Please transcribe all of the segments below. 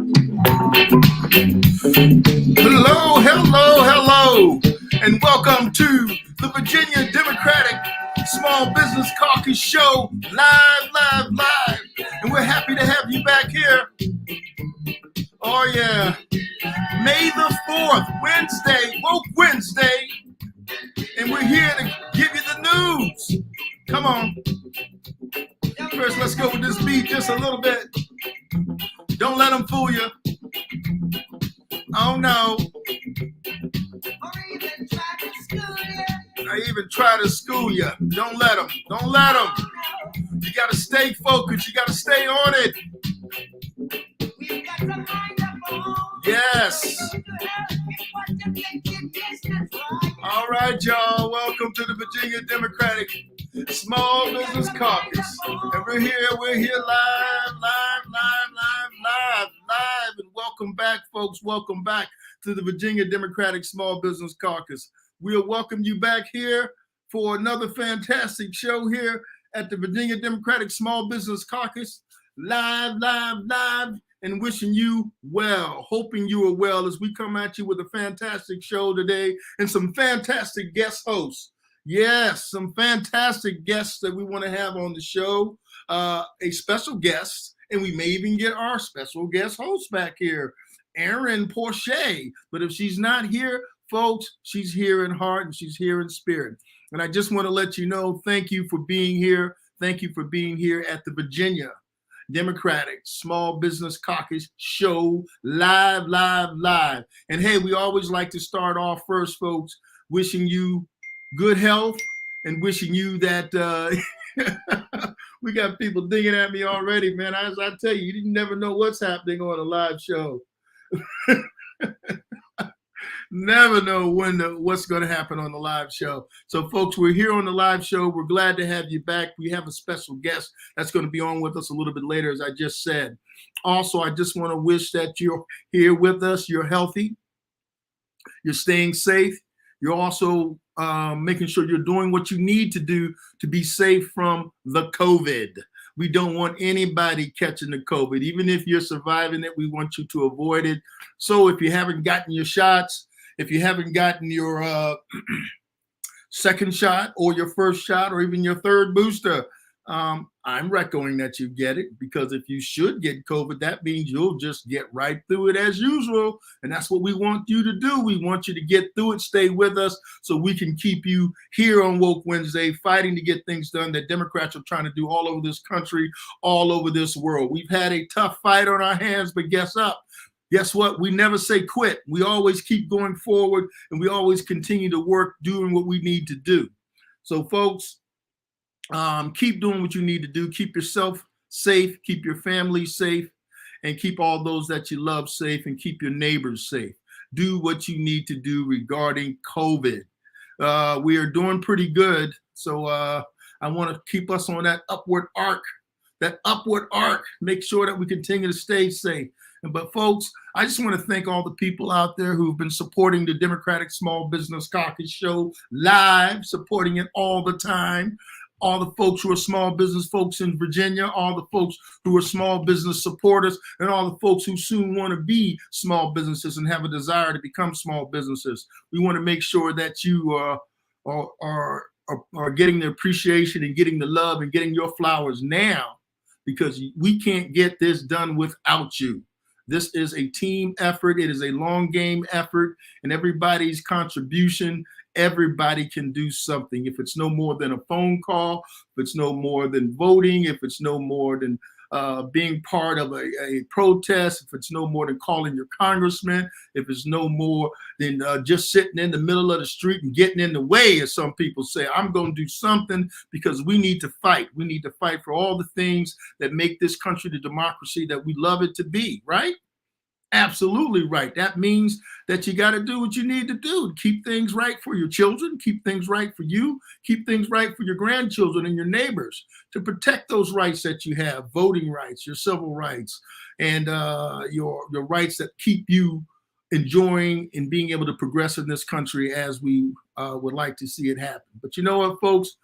Hello, hello, hello, and welcome to the Virginia Democratic Small Business Caucus Show, live. And we're happy to have you back here. Oh, yeah. May the 4th, Wednesday, Woke Wednesday. And we're here to give you the news. Come on. First, let's go with this beat just a little bit. Don't let them fool you. Oh, no. I even try to school you. Don't let them. Don't let them. You got to stay focused. You got to stay on it. Yes. All right, y'all. Welcome to the Virginia Democratic Small Business Caucus. And we're here live. And welcome back, folks. Welcome back to the Virginia Democratic Small Business Caucus. We'll welcome you back here for another fantastic show here at the Virginia Democratic Small Business Caucus. Live, and wishing you well, hoping you are well as we come at you with a fantastic show today and some fantastic guest hosts. Yes, some fantastic guests that we want to have on the show, a special guest, and we may even get our special guest host back here, Erin Porcher. But if she's not here, folks, she's here in heart and she's here in spirit. And I just want to let you know, thank you for being here. Thank you for being here at the Virginia Democratic Small Business Caucus Show, live. And hey, we always like to start off first, folks, wishing you good health and wishing you that we got people digging at me already, man. As I tell you, you never know what's happening on a live show. Never know what's going to happen on the live show. So, folks, we're here on the live show. We're glad to have you back. We have a special guest that's going to be on with us a little bit later, as I just said. Also, I just want to wish that you're here with us. You're healthy. You're staying safe. You're also making sure you're doing what you need to do to be safe from the COVID. We don't want anybody catching the COVID. Even if you're surviving it, we want you to avoid it. So if you haven't gotten your shots, if you haven't gotten your second shot or your first shot or even your third booster, I'm recommending that you get it, because if you should get COVID, that means you'll just get right through it as usual. And that's what we want you to do. We want you to get through it, stay with us so we can keep you here on Woke Wednesday, fighting to get things done that Democrats are trying to do all over this country, all over this world. We've had a tough fight on our hands, but guess what? We never say quit. We always keep going forward, and we always continue to work doing what we need to do. So, folks, keep doing what you need to do. Keep yourself safe, keep your family safe, and keep all those that you love safe, and keep your neighbors safe. Do what you need to do regarding COVID. We are doing pretty good. So I want to keep us on that upward arc. Make sure that we continue to stay safe. But folks, I just want to thank all the people out there who've been supporting the Democratic Small Business Caucus Show live, supporting it all the time. All the folks who are small business folks in Virginia, all the folks who are small business supporters, and all the folks who soon want to be small businesses and have a desire to become small businesses. We want to make sure that you are getting the appreciation and getting the love and getting your flowers now, because we can't get this done without you. This is a team effort. It is a long game effort, and everybody's contribution, everybody can do something. If it's no more than a phone call, if it's no more than voting, if it's no more than being part of a protest, if it's no more than calling your congressman, if it's no more than just sitting in the middle of the street and getting in the way, as some people say, I'm going to do something, because we need to fight. We need to fight for all the things that make this country the democracy that we love it to be, right? Absolutely right. That means that you got to do what you need to do. Keep things right for your children, keep things right for you, keep things right for your grandchildren and your neighbors, to protect those rights that you have, voting rights, your civil rights, and your rights that keep you enjoying and being able to progress in this country as we would like to see it happen. But you know what, folks?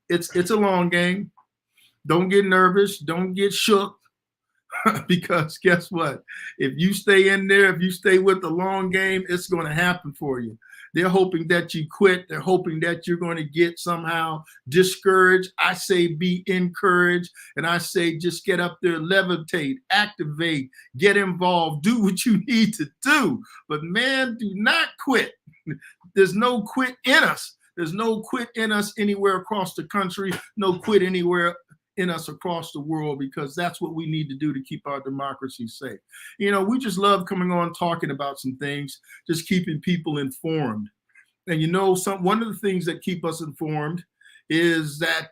It's a long game. Don't get nervous. Don't get shook. Because guess what? If you stay in there, if you stay with the long game, it's going to happen for you. They're hoping that you quit. They're hoping that you're going to get somehow discouraged. I say be encouraged. And I say just get up there, levitate, activate, get involved, do what you need to do. But man, do not quit. There's no quit in us. There's no quit in us anywhere across the country, no quit anywhere in us across the world, because that's what we need to do to keep our democracy safe. You know, we just love coming on talking about some things, just keeping people informed. And you know, one of the things that keep us informed is that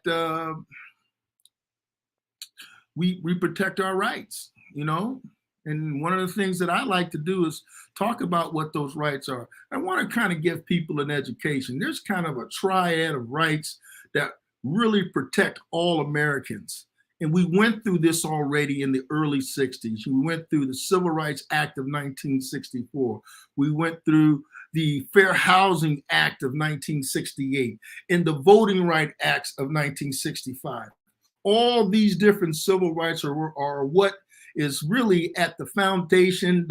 we protect our rights, you know. And one of the things that I like to do is talk about what those rights are. I want to kind of give people an education. There's kind of a triad of rights that really protect all Americans. And we went through this already in the early 60s. We went through the Civil Rights Act of 1964. We went through the Fair Housing Act of 1968 and the Voting Rights Acts of 1965. All these different civil rights are what is really at the foundation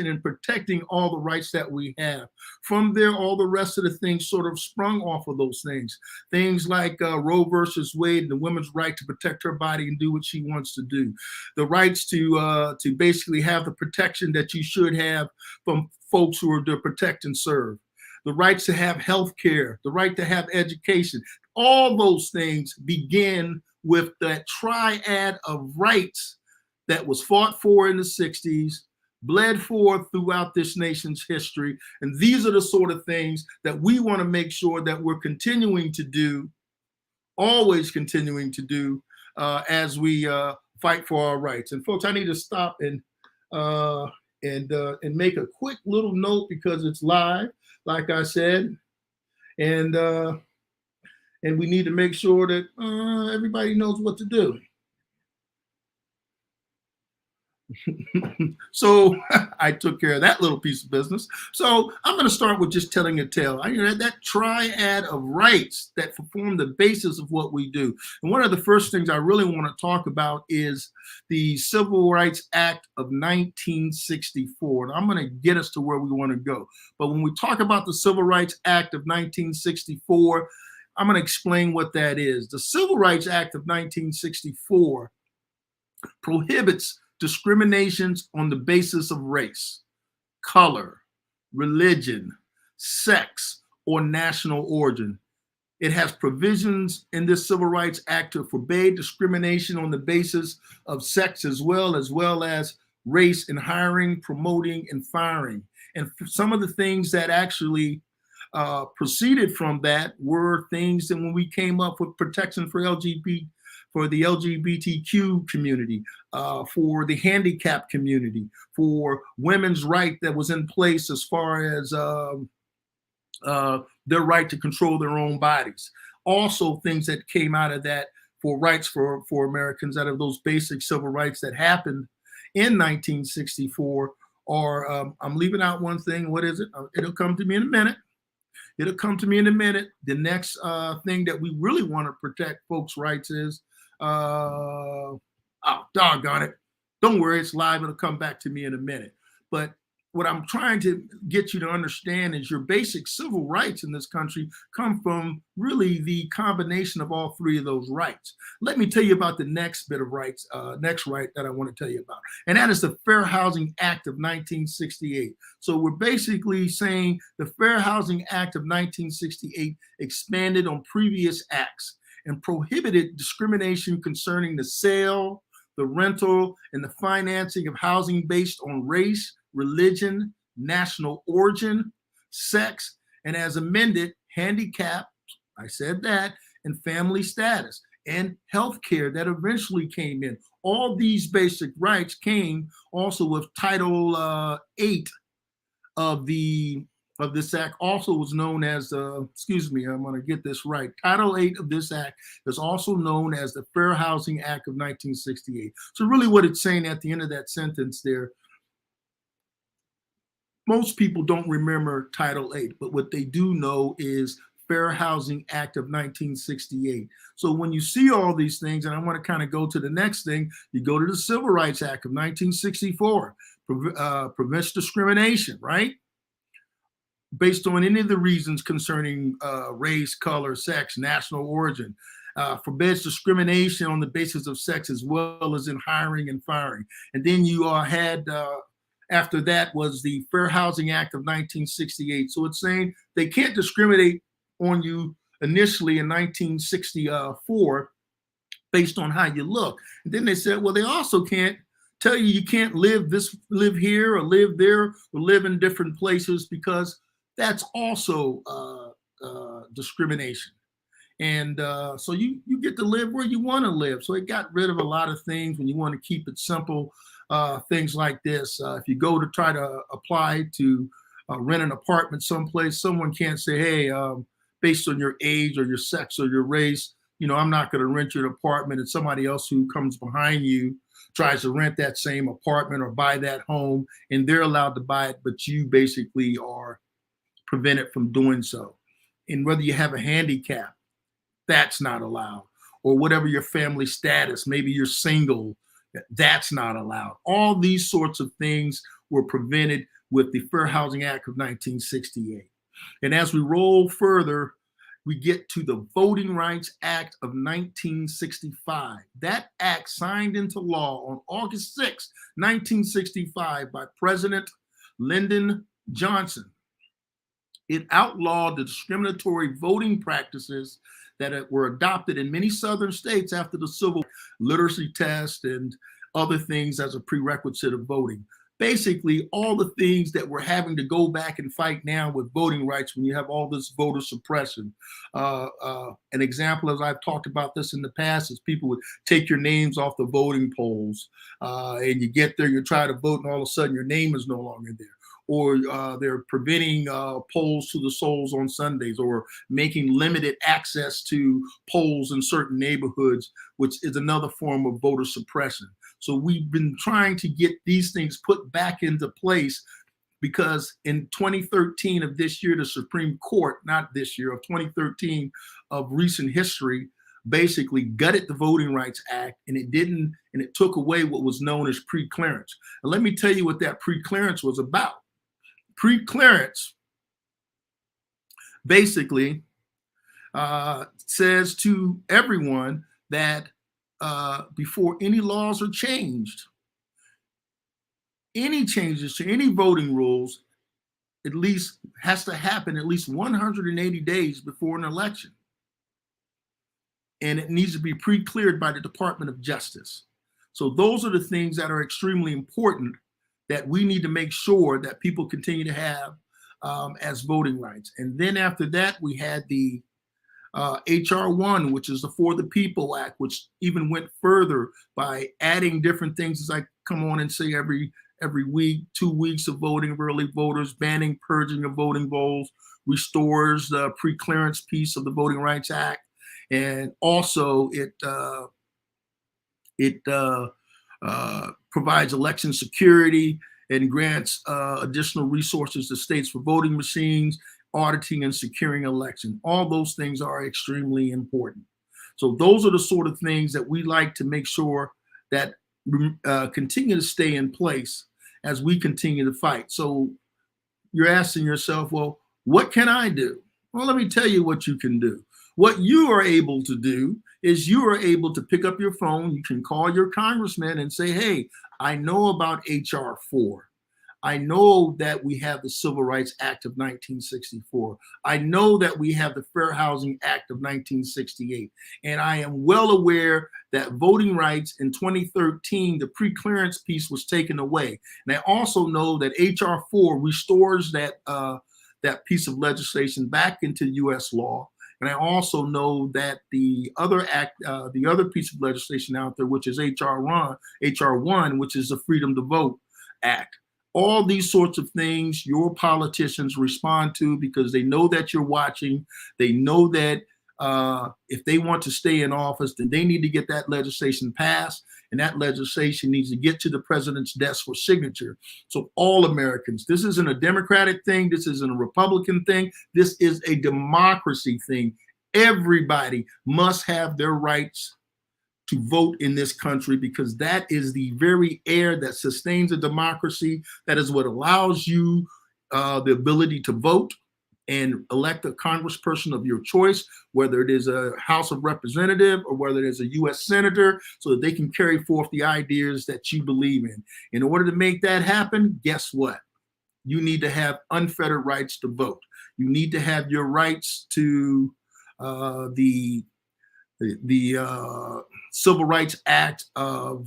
in protecting all the rights that we have. From there, all the rest of the things sort of sprung off of those things. Things like Roe versus Wade and the woman's right to protect her body and do what she wants to do. The rights to basically have the protection that you should have from folks who are to protect and serve. The rights to have health care, the right to have education. All those things begin with that triad of rights that was fought for in the 60s, bled for throughout this nation's history. And these are the sort of things that we want to make sure that we're continuing to do, always continuing to do as we fight for our rights. And folks, I need to stop and make a quick little note because it's live, like I said. And we need to make sure that everybody knows what to do. So I took care of that little piece of business. So I'm going to start with just telling a tale. That triad of rights that form the basis of what we do. And one of the first things I really want to talk about is the Civil Rights Act of 1964. And I'm going to get us to where we want to go. But when we talk about the Civil Rights Act of 1964, I'm going to explain what that is. The Civil Rights Act of 1964 prohibits discriminations on the basis of race, color, religion, sex, or national origin. It has provisions in this Civil Rights Act to forbade discrimination on the basis of sex as well as race in hiring, promoting, and firing. And some of the things that actually proceeded from that were things that when we came up with protection for the LGBTQ community, for the handicapped community, for women's right that was in place as far as their right to control their own bodies. Also things that came out of that for rights for Americans out of those basic civil rights that happened in 1964 are, I'm leaving out one thing. What is it? It'll come to me in a minute. The next thing that we really want to protect folks' rights is, oh, doggone it. Don't worry, it's live. It'll come back to me in a minute. But what I'm trying to get you to understand is your basic civil rights in this country come from really the combination of all three of those rights. Let me tell you about the next bit of rights, next right that I want to tell you about. And that is the Fair Housing Act of 1968. So we're basically saying the Fair Housing Act of 1968 expanded on previous acts and prohibited discrimination concerning the sale, the rental, and the financing of housing based on race, religion, national origin, sex, and as amended, handicap, I said that, and family status, and healthcare that eventually came in. All these basic rights came also with Title 8 of this act, also was known as, excuse me, I'm going to get this right. Title 8 of this act is also known as the Fair Housing Act of 1968. So really what it's saying at the end of that sentence there, most people don't remember Title 8, but what they do know is Fair Housing Act of 1968. So when you see all these things, and I want to kind of go to the next thing, you go to the Civil Rights Act of 1964, prevents discrimination, right? Based on any of the reasons concerning race, color, sex, national origin, forbids discrimination on the basis of sex as well as in hiring and firing. And then you had, after that was the Fair Housing Act of 1968. So it's saying they can't discriminate on you initially in 1964 based on how you look. And then they said, well, they also can't tell you can't live here or live there or live in different places, because that's also discrimination. And so you get to live where you want to live. So it got rid of a lot of things when you want to keep it simple. Things like this. If you go to try to apply to rent an apartment someplace, someone can't say, hey, based on your age or your sex or your race, I'm not going to rent you an apartment, and somebody else who comes behind you tries to rent that same apartment or buy that home, and they're allowed to buy it, but you basically are prevented from doing so. And whether you have a handicap, that's not allowed. Or whatever your family status, maybe you're single, that's not allowed. All these sorts of things were prevented with the Fair Housing Act of 1968. And as we roll further, we get to the Voting Rights Act of 1965. That act signed into law on August 6, 1965 by President Lyndon Johnson. It outlawed the discriminatory voting practices that were adopted in many southern states after the civil literacy test and other things as a prerequisite of voting. Basically, all the things that we're having to go back and fight now with voting rights when you have all this voter suppression. An example, as I've talked about this in the past, is people would take your names off the voting polls, and you get there, you try to vote, and all of a sudden your name is no longer there. Or they're preventing polls to the souls on Sundays, or making limited access to polls in certain neighborhoods, which is another form of voter suppression. So we've been trying to get these things put back into place, because in 2013 of this year, the Supreme Court, not this year, of 2013 of recent history, basically gutted the Voting Rights Act, and it took away what was known as pre-clearance. And let me tell you what that pre-clearance was about. Pre-clearance basically says to everyone that before any laws are changed, any changes to any voting rules at least has to happen at least 180 days before an election. And it needs to be pre-cleared by the Department of Justice. So those are the things that are extremely important that we need to make sure that people continue to have as voting rights. And then after that, we had the HR 1, which is the For the People Act, which even went further by adding different things, as I come on and say every week, 2 weeks of voting of early voters, banning purging of voting rolls, restores the pre-clearance piece of the Voting Rights Act, and also it provides election security and grants additional resources to states for voting machines, auditing and securing election. All those things are extremely important. So those are the sort of things that we like to make sure that continue to stay in place as we continue to fight. So you're asking yourself, well, what can I do? Well, let me tell you what you can do. What you are able to do is you are able to pick up your phone. You can call your congressman and say, hey, I know about HR 4. I know that we have the Civil Rights Act of 1964. I know that we have the Fair Housing Act of 1968. And I am well aware that voting rights in 2013, the pre-clearance piece was taken away. And I also know that HR 4 restores that piece of legislation back into U.S. law. And I also know that the other piece of legislation out there, which is HR 1, which is the Freedom to Vote Act. All these sorts of things your politicians respond to because they know that you're watching. They know that if they want to stay in office, then they need to get that legislation passed. and that legislation needs to get to the president's desk for signature. So all Americans, this isn't a Democratic thing, this isn't a Republican thing, this is a democracy thing. Everybody must have their rights to vote in this country, because that is the very air that sustains a democracy. That is what allows you the ability to vote and elect a congressperson of your choice, whether it is a House of Representative or whether it is a U.S. Senator, so that they can carry forth the ideas that you believe in. In order to make that happen, guess what? You need to have unfettered rights to vote. You need to have your rights to the Civil Rights Act of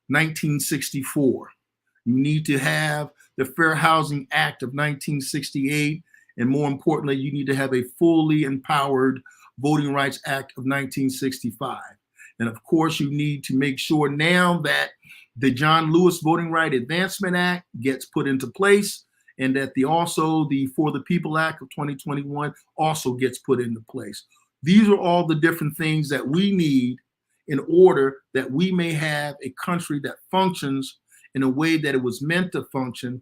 1964. You need to have the Fair Housing Act of 1968. And more importantly, you need to have a fully empowered Voting Rights Act of 1965. And of course, you need to make sure now that the John Lewis Voting Right Advancement Act gets put into place, and that the For the People Act of 2021 also gets put into place. These are all the different things that we need in order that we may have a country that functions in a way that it was meant to function,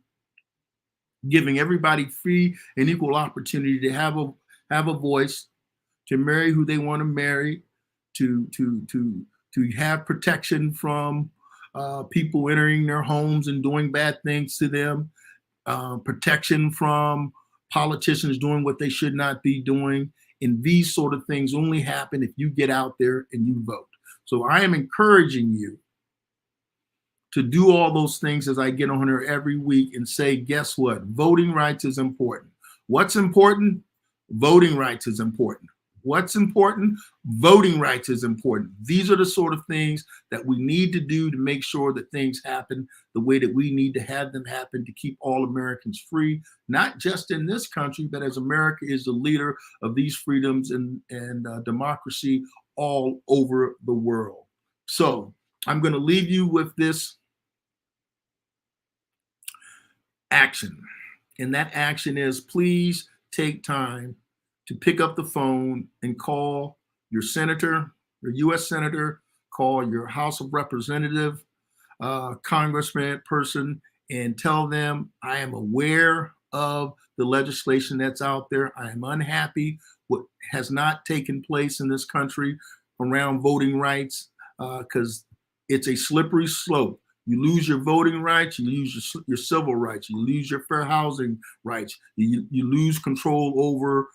giving everybody free and equal opportunity to have a voice, to marry who they want to marry, to have protection from people entering their homes and doing bad things to them, protection from politicians doing what they should not be doing. And these sort of things only happen if you get out there and you vote. So I am encouraging you to do all those things as I get on here every week and say, guess what? Voting rights is important. What's important? Voting rights is important. What's important? Voting rights is important. These are the sort of things that we need to do to make sure that things happen the way that we need to have them happen, to keep all Americans free, not just in this country, but as America is the leader of these freedoms and democracy all over the world. So I'm going to leave you with this action. And that action is, please take time to pick up the phone and call your senator, your U.S. senator, call your House of Representative, congressman person, and tell them, I am aware of the legislation that's out there. I am unhappy what has not taken place in this country around voting rights, because it's a slippery slope. You lose your voting rights, you lose your civil rights, you lose your fair housing rights, you lose control over,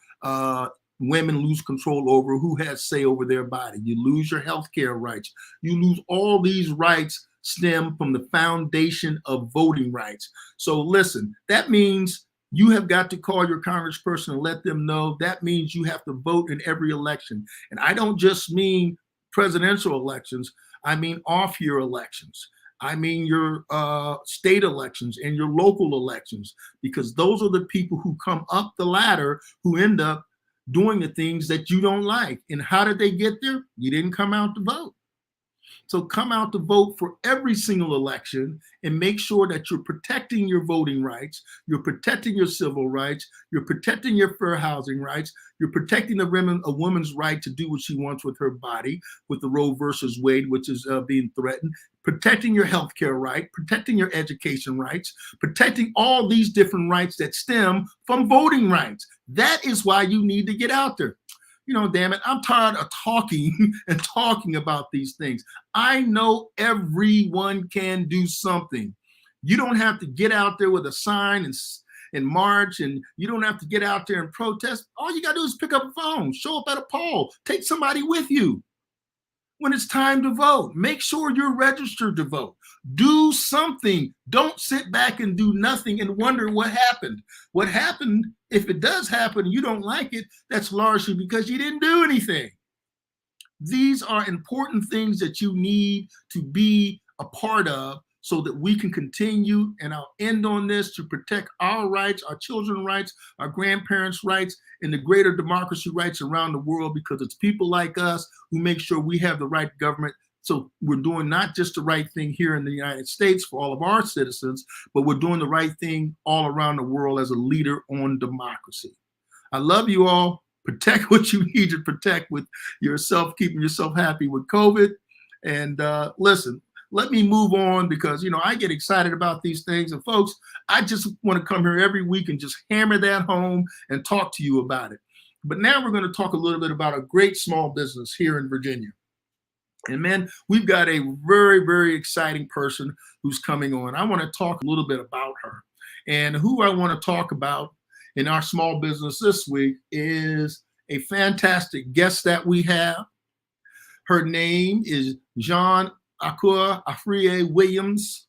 women lose control over who has say over their body, you lose your health care rights, you lose all these rights stem from the foundation of voting rights. So listen, that means you have got to call your congressperson and let them know. That means you have to vote in every election. And I don't just mean presidential elections, I mean off-year elections. I mean your state elections and your local elections, because those are the people who come up the ladder who end up doing the things that you don't like. And how did they get there? You didn't come out to vote. So come out to vote for every single election and make sure that you're protecting your voting rights, you're protecting your civil rights, you're protecting your fair housing rights, you're protecting a woman's right to do what she wants with her body, with the Roe versus Wade, which is being threatened, protecting your healthcare right, protecting your education rights, protecting all these different rights that stem from voting rights. That is why you need to get out there. You know, damn it, I'm tired of talking and talking about these things. I know everyone can do something. You don't have to get out there with a sign and march, and you don't have to get out there and protest. All you got to do is pick up a phone, show up at a poll, take somebody with you. When it's time to vote, make sure you're registered to vote. Do something. Don't sit back and do nothing and wonder what happened. What happened, if it does happen, you don't like it, that's largely because you didn't do anything. These are important things that you need to be a part of so that we can continue, and I'll end on this, to protect our rights, our children's rights, our grandparents' rights, and the greater democracy rights around the world, because it's people like us who make sure we have the right government. So we're doing not just the right thing here in the United States for all of our citizens, but we're doing the right thing all around the world as a leader on democracy. I love you all. Protect what you need to protect with yourself, keeping yourself happy with COVID. And listen, let me move on because, I get excited about these things. And folks, I just want to come here every week and just hammer that home and talk to you about it. But now we're going to talk a little bit about a great small business here in Virginia. And man, we've got a very, very exciting person who's coming on. I want to talk a little bit about her. And who I want to talk about in our small business this week is a fantastic guest that we have. Her name is Jeanne Akua Afriyie Williams.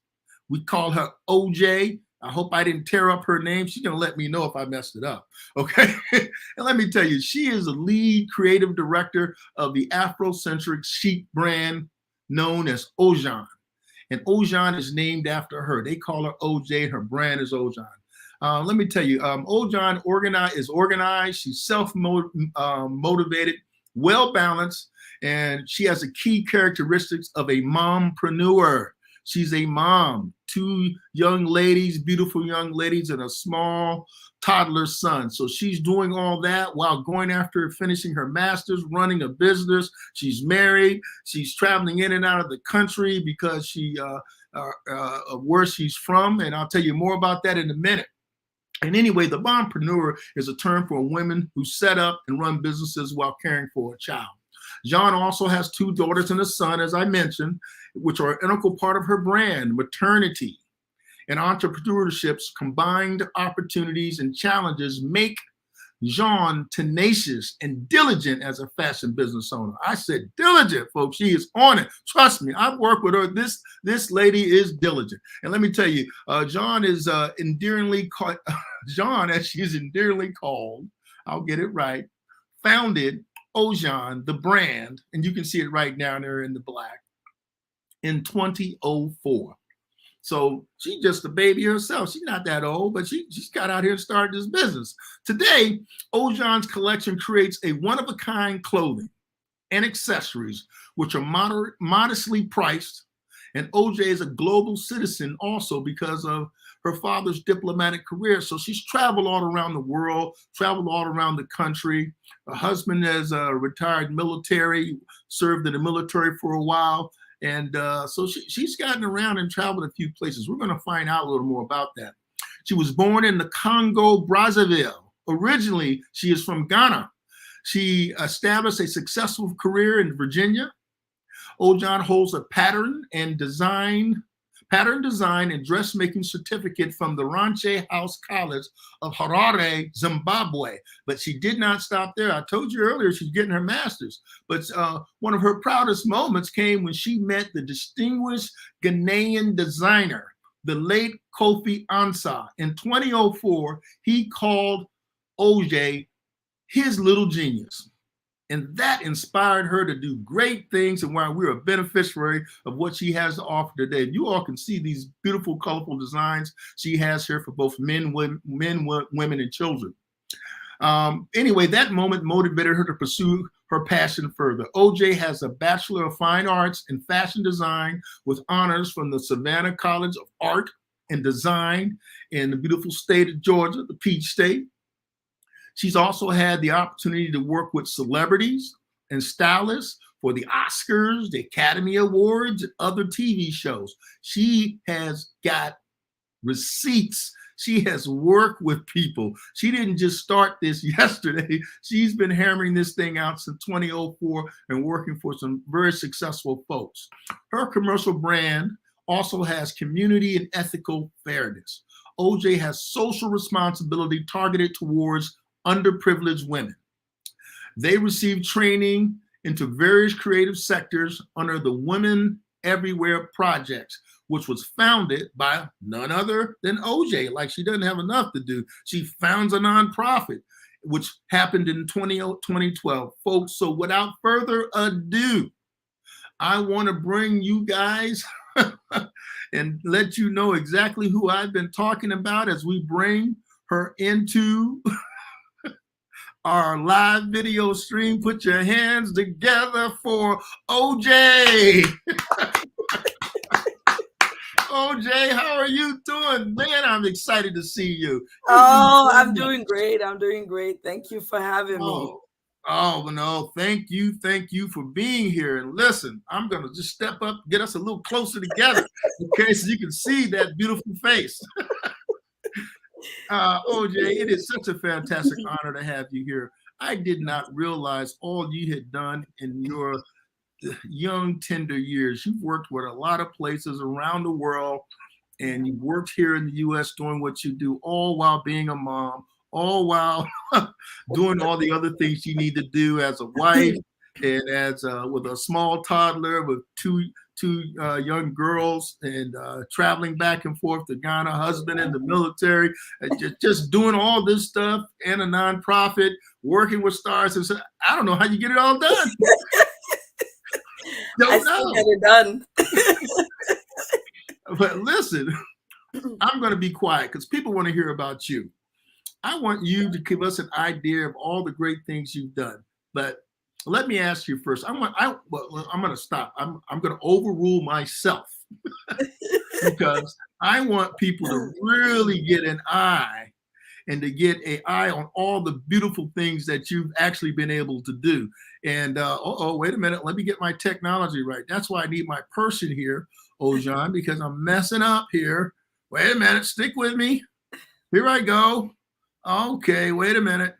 We call her OJ. I hope I didn't tear up her name. She's going to let me know if I messed it up. Okay. And let me tell you, she is the lead creative director of the Afrocentric Chic brand known as OJeanne. And OJeanne is named after her. They call her OJ, and her brand is OJeanne. Let me tell you, OJeanne is organized. She's self-motivated, well-balanced, and she has the key characteristics of a mompreneur. She's a mom, 2 young ladies, beautiful young ladies, and a small toddler son. So she's doing all that while going after finishing her master's, running a business. She's married. She's traveling in and out of the country because of where she's from. And I'll tell you more about that in a minute. And anyway, the mompreneur is a term for women who set up and run businesses while caring for a child. Jeanne also has 2 daughters and a son, as I mentioned, which are an integral part of her brand. Maternity and entrepreneurship's combined opportunities and challenges make Jeanne tenacious and diligent as a fashion business owner. I said diligent, folks. She is on it. Trust me, I've worked with her. This lady is diligent. And let me tell you, Jeanne is endearingly called, Jeanne, as she's endearingly called, I'll get it right, founded OJeanne, the brand, and you can see it right down there in the black, in 2004. So she's just a baby herself. She's not that old, but she's got out here and started this business. Today, OJeanne's collection creates a one-of-a-kind clothing and accessories, which are modestly priced. And OJ is a global citizen also because of her father's diplomatic career. So she's traveled all around the world, traveled all around the country. Her husband is a retired military, served in the military for a while. And so she's gotten around and traveled a few places. We're going to find out a little more about that. She was born in the Congo Brazzaville. Originally, she is from Ghana. She established a successful career in Virginia. OJeanne holds a pattern design and dressmaking certificate from the Ranche House College of Harare, Zimbabwe. But she did not stop there. I told you earlier she's getting her master's. But one of her proudest moments came when she met the distinguished Ghanaian designer, the late Kofi Ansah. In 2004, he called OJ his little genius. And that inspired her to do great things, and why we're a beneficiary of what she has to offer today. You all can see these beautiful, colorful designs she has here for both men, women, and children. Anyway, that moment motivated her to pursue her passion further. OJ has a Bachelor of Fine Arts in Fashion Design with honors from the Savannah College of Art and Design in the beautiful state of Georgia, the Peach State. She's also had the opportunity to work with celebrities and stylists for the Oscars, the Academy Awards, and other TV shows. She has got receipts. She has worked with people. She didn't just start this yesterday. She's been hammering this thing out since 2004 and working for some very successful folks. Her commercial brand also has community and ethical fairness. OJ has social responsibility targeted towards underprivileged women. They receive training into various creative sectors under the Women Everywhere Projects, which was founded by none other than OJ. Like, she doesn't have enough to do. She founds a nonprofit, which happened in 2012. Folks, so without further ado, I want to bring you guys and let you know exactly who I've been talking about as we bring her into our live video stream. Put your hands together for OJ. OJ, how are you doing? Man, I'm excited to see you. Oh, I'm doing great. I'm doing great. Thank you for having me. Oh, no, thank you. Thank you for being here. And listen, I'm going to just step up, get us a little closer together, okay, so you can see that beautiful face. OJ, it is such a fantastic honor to have you here. I did not realize all you had done in your young, tender years. You've worked with a lot of places around the world, and you've worked here in the U.S. doing what you do, all while being a mom, all while doing all the other things you need to do as a wife and as with a small toddler with two young girls, and traveling back and forth to Ghana, husband in the military, and just doing all this stuff, and a nonprofit, working with stars. And so I don't know how you get it all done. I still get it done. But listen, I'm going to be quiet because people want to hear about you. I want you to give us an idea of all the great things you've done. But let me ask you first. I'm going to stop. I'm going to overrule myself because I want people to really get an eye and to get an eye on all the beautiful things that you've actually been able to do. And wait a minute, let me get my technology right. That's why I need my person here, OJeanne, because I'm messing up here. Wait a minute, stick with me. Here I go. Okay, wait a minute.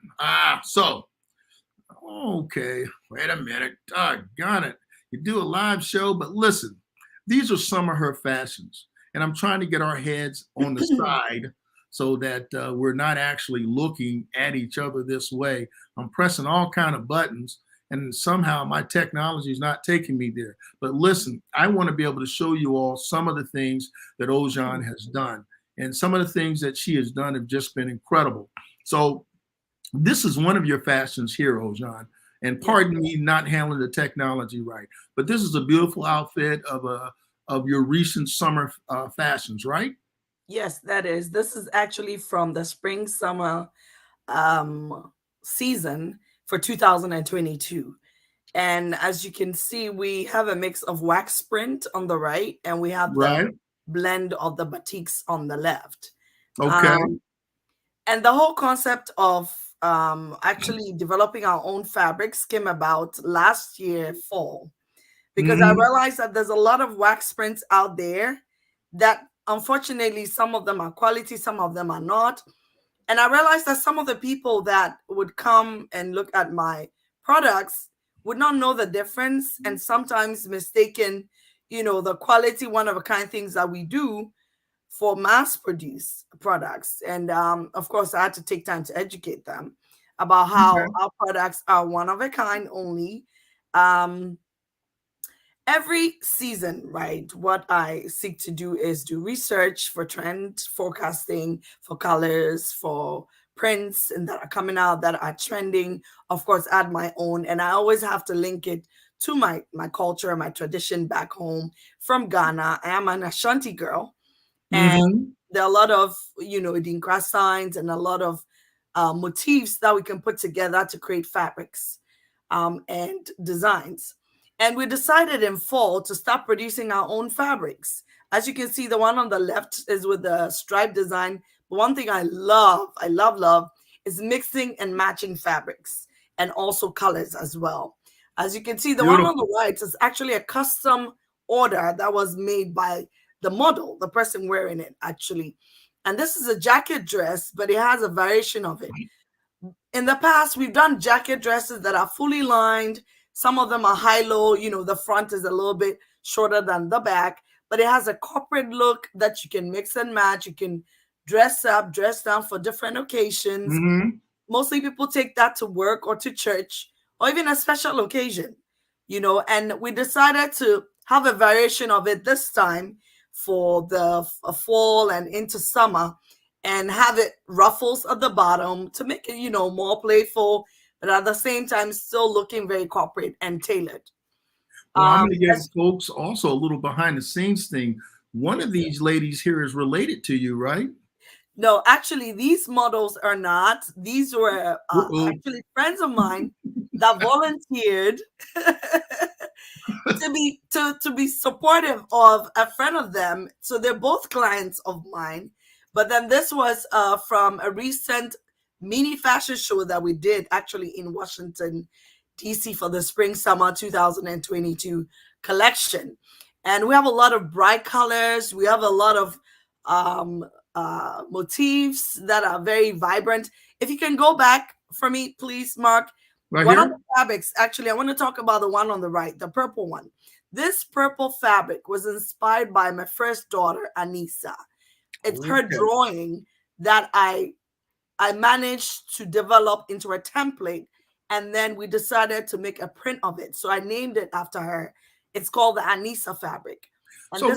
Okay, wait a minute. Doggone it. You do a live show, but listen, these are some of her fashions. And I'm trying to get our heads on the side so that we're not actually looking at each other this way. I'm pressing all kind of buttons, and somehow my technology is not taking me there. But listen, I want to be able to show you all some of the things that OJeanne has done. And some of the things that she has done have just been incredible. So this is one of your fashions here, OJeanne. And pardon me not handling the technology right, but this is a beautiful outfit of your recent summer fashions, right? Yes, that is. This is actually from the spring summer season for 2022. And as you can see, we have a mix of wax print on the right, and we have the blend of the batiks on the left. Okay. And the whole concept of actually developing our own fabrics came about last year fall, because I realized that there's a lot of wax prints out there that unfortunately some of them are quality, some of them are not. And I realized that some of the people that would come and look at my products would not know the difference, and sometimes mistaken, the quality one of a kind things that we do for mass produced products. And of course, I had to take time to educate them about how our products are one of a kind only. Every season, right, what I seek to do is do research for trend forecasting, for colors, for prints and that are coming out that are trending. Of course, add my own, and I always have to link it to my culture, my tradition back home from Ghana. I am an Ashanti girl, and there are a lot of Idinkra signs and a lot of motifs that we can put together to create fabrics and designs. And we decided in fall to start producing our own fabrics. As you can see, the one on the left is with the stripe design. But one thing I love, is mixing and matching fabrics and also colors as well. As you can see, the one on the right is actually a custom order that was made by the model, the person wearing it, actually. And this is a jacket dress, but it has a variation of it. In the past, we've done jacket dresses that are fully lined. Some of them are high-low, the front is a little bit shorter than the back, but it has a corporate look that you can mix and match. You can dress up, dress down for different occasions. Mostly people take that to work or to church or even a special occasion, and we decided to have a variation of it this time for the fall and into summer, and have it ruffles at the bottom to make it, more playful, but at the same time, still looking very corporate and tailored. Well, I'm going to give folks also a little behind the scenes thing. One of these ladies here is related to you, right? No, actually, these models are not. These were actually friends of mine that volunteered to be supportive of a friend of them. So they're both clients of mine. But then this was from a recent mini fashion show that we did actually in Washington, D.C. for the spring summer 2022 collection. And we have a lot of bright colors. We have a lot of motifs that are very vibrant. If you can go back for me, please, Mark. Right One here? of the fabrics, actually, I want to talk about the one on the right, the purple one. This purple fabric was inspired by my first daughter, Anissa. It's her drawing that I managed to develop into a template, and then we decided to make a print of it. So I named it after her. It's called the Anissa fabric. And so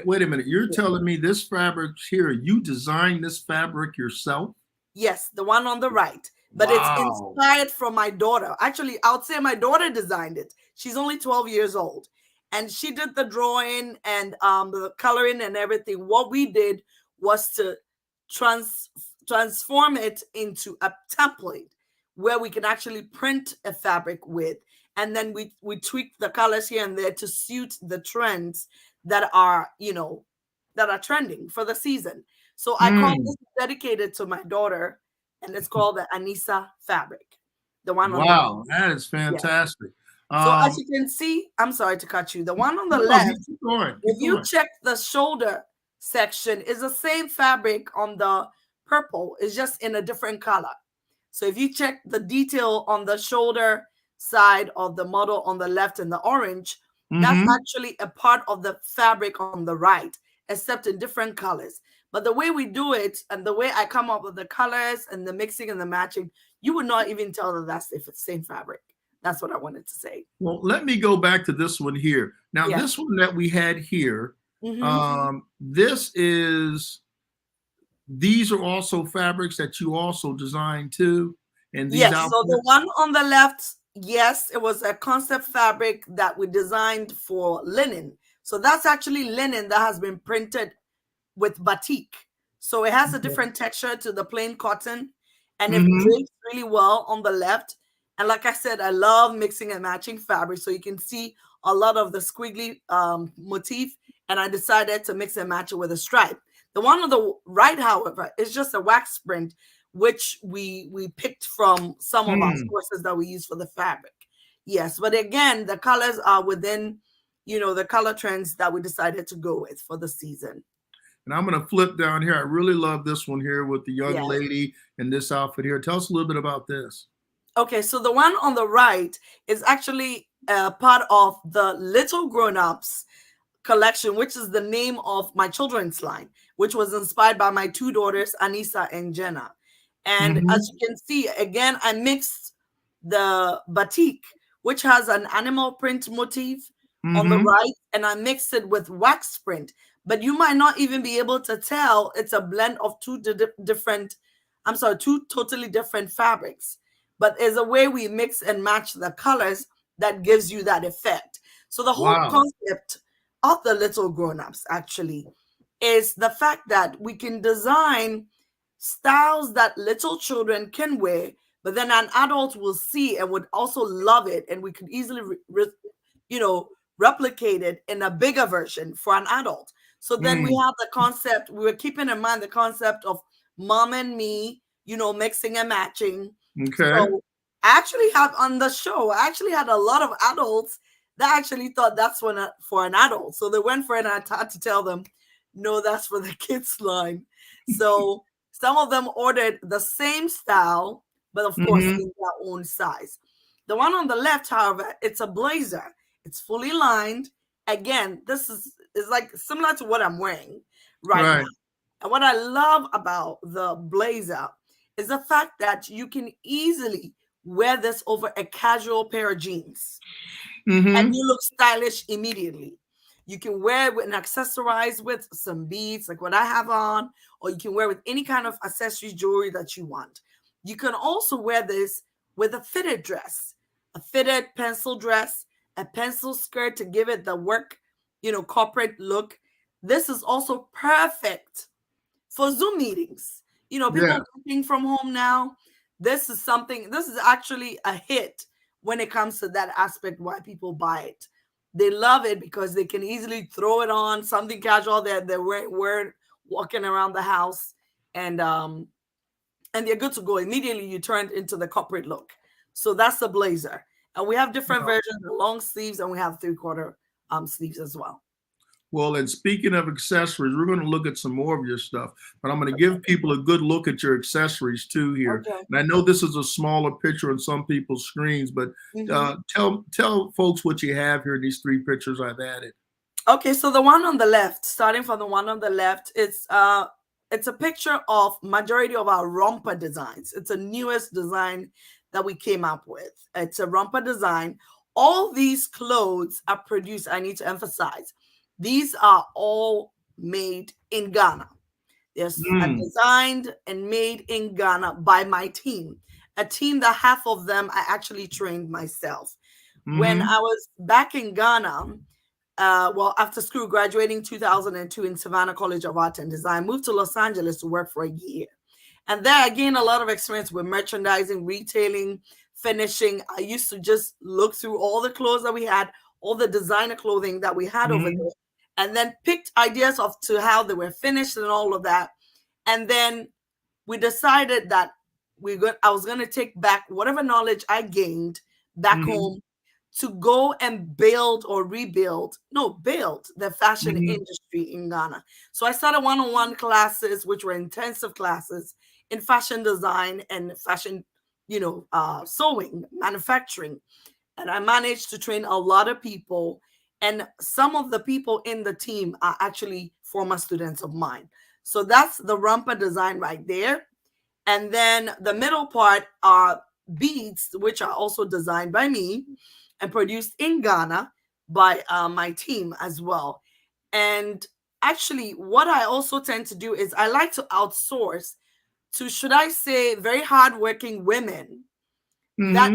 wait a minute. You're telling me this fabric here, you designed this fabric yourself? Yes, the one on the right. But it's inspired from my daughter. Actually, I would say my daughter designed it. She's only 12 years old. And she did the drawing and the coloring and everything. What we did was to transform it into a template where we can actually print a fabric with. And then we tweak the colors here and there to suit the trends that are, that are trending for the season. So I call this dedicated to my daughter, and it's called the Anissa fabric. The one on wow, that is fantastic. So as you can see, I'm sorry to cut you. The one on the left, if you check the shoulder section, is the same fabric on the purple. It's just in a different color. So if you check the detail on the shoulder side of the model on the left and the orange, that's actually a part of the fabric on the right, except in different colors. But the way we do it and the way I come up with the colors and the mixing and the matching, you would not even tell that that's if it's the same fabric. That's what I wanted to say. Well, let me go back to this one here. Now, this one that we had here, these are also fabrics that you also designed too. And these yes, so the one on the left, yes, it was a concept fabric that we designed for linen. So that's actually linen that has been printed with batik. So it has a different texture to the plain cotton, and it drapes really well on the left. And like I said, I love mixing and matching fabric. So you can see a lot of the squiggly motif, and I decided to mix and match it with a stripe. The one on the right, however, is just a wax print, which we picked from some of our sources that we use for the fabric. Yes, but again, the colors are within, the color trends that we decided to go with for the season. And I'm going to flip down here. I really love this one here with the young lady in this outfit here. Tell us a little bit about this. Okay, so the one on the right is actually part of the Little Grown-Ups collection, which is the name of my children's line, which was inspired by my two daughters, Anissa and Jenna. And as you can see, again, I mixed the batik, which has an animal print motif on the right, and I mixed it with wax print. But you might not even be able to tell it's a blend of two totally different fabrics. But there's a way we mix and match the colors that gives you that effect. So the whole concept of the Little Grown-Ups actually is the fact that we can design styles that little children can wear, but then an adult will see and would also love it, and we could easily replicate it in a bigger version for an adult. So then we have the concept, we were keeping in mind the concept of mom and me, mixing and matching. Okay. So I actually have on the show, I actually had a lot of adults that actually thought that's for an adult. So they went for it, and I had to tell them, no, that's for the kids line. So some of them ordered the same style, but of course in their own size. The one on the left, however, it's a blazer. It's fully lined. Again, this is like similar to what I'm wearing right now. And what I love about the blazer is the fact that you can easily wear this over a casual pair of jeans and you look stylish immediately. You can wear it and accessorize with some beads like what I have on, or you can wear with any kind of accessory jewelry that you want. You can also wear this with a fitted dress, a fitted pencil dress, a pencil skirt to give it the work, corporate look. This is also perfect for Zoom meetings. People working from home now. This is actually a hit when it comes to that aspect, why people buy it. They love it because they can easily throw it on, something casual that they're wearing, walking around the house. And and they're good to go. Immediately you turn into the corporate look. So that's the blazer. And we have different versions, the long sleeves, and we have 3/4 sleeves as well. Well, and speaking of accessories, we're going to look at some more of your stuff, but I'm going to give people a good look at your accessories too here. Okay. And I know this is a smaller picture on some people's screens, but tell folks what you have here in these 3 pictures I've added. Okay, so the one on the left, starting from the one on the left, it's a picture of majority of our romper designs. It's the newest design that we came up with. It's a romper design. All these clothes are produced, I need to emphasize, these are all made in Ghana. They're designed and made in Ghana by my team, a team that half of them I actually trained myself. When I was back in Ghana, after school, graduating 2002 in Savannah College of Art and Design, moved to Los Angeles to work for a year. And there I gained a lot of experience with merchandising, retailing, finishing. I used to just look through all the clothes that we had, all the designer clothing that we had over there, and then picked ideas of to how they were finished and all of that. And then we decided that I was going to take back whatever knowledge I gained back home to go and build the fashion industry in Ghana. So I started one-on-one classes, which were intensive classes in fashion design and fashion, sewing, manufacturing. And I managed to train a lot of people. And some of the people in the team are actually former students of mine. So that's the romper design right there. And then the middle part are beads, which are also designed by me and produced in Ghana by my team as well. And actually, what I also tend to do is I like to outsource to, should I say, very hardworking women that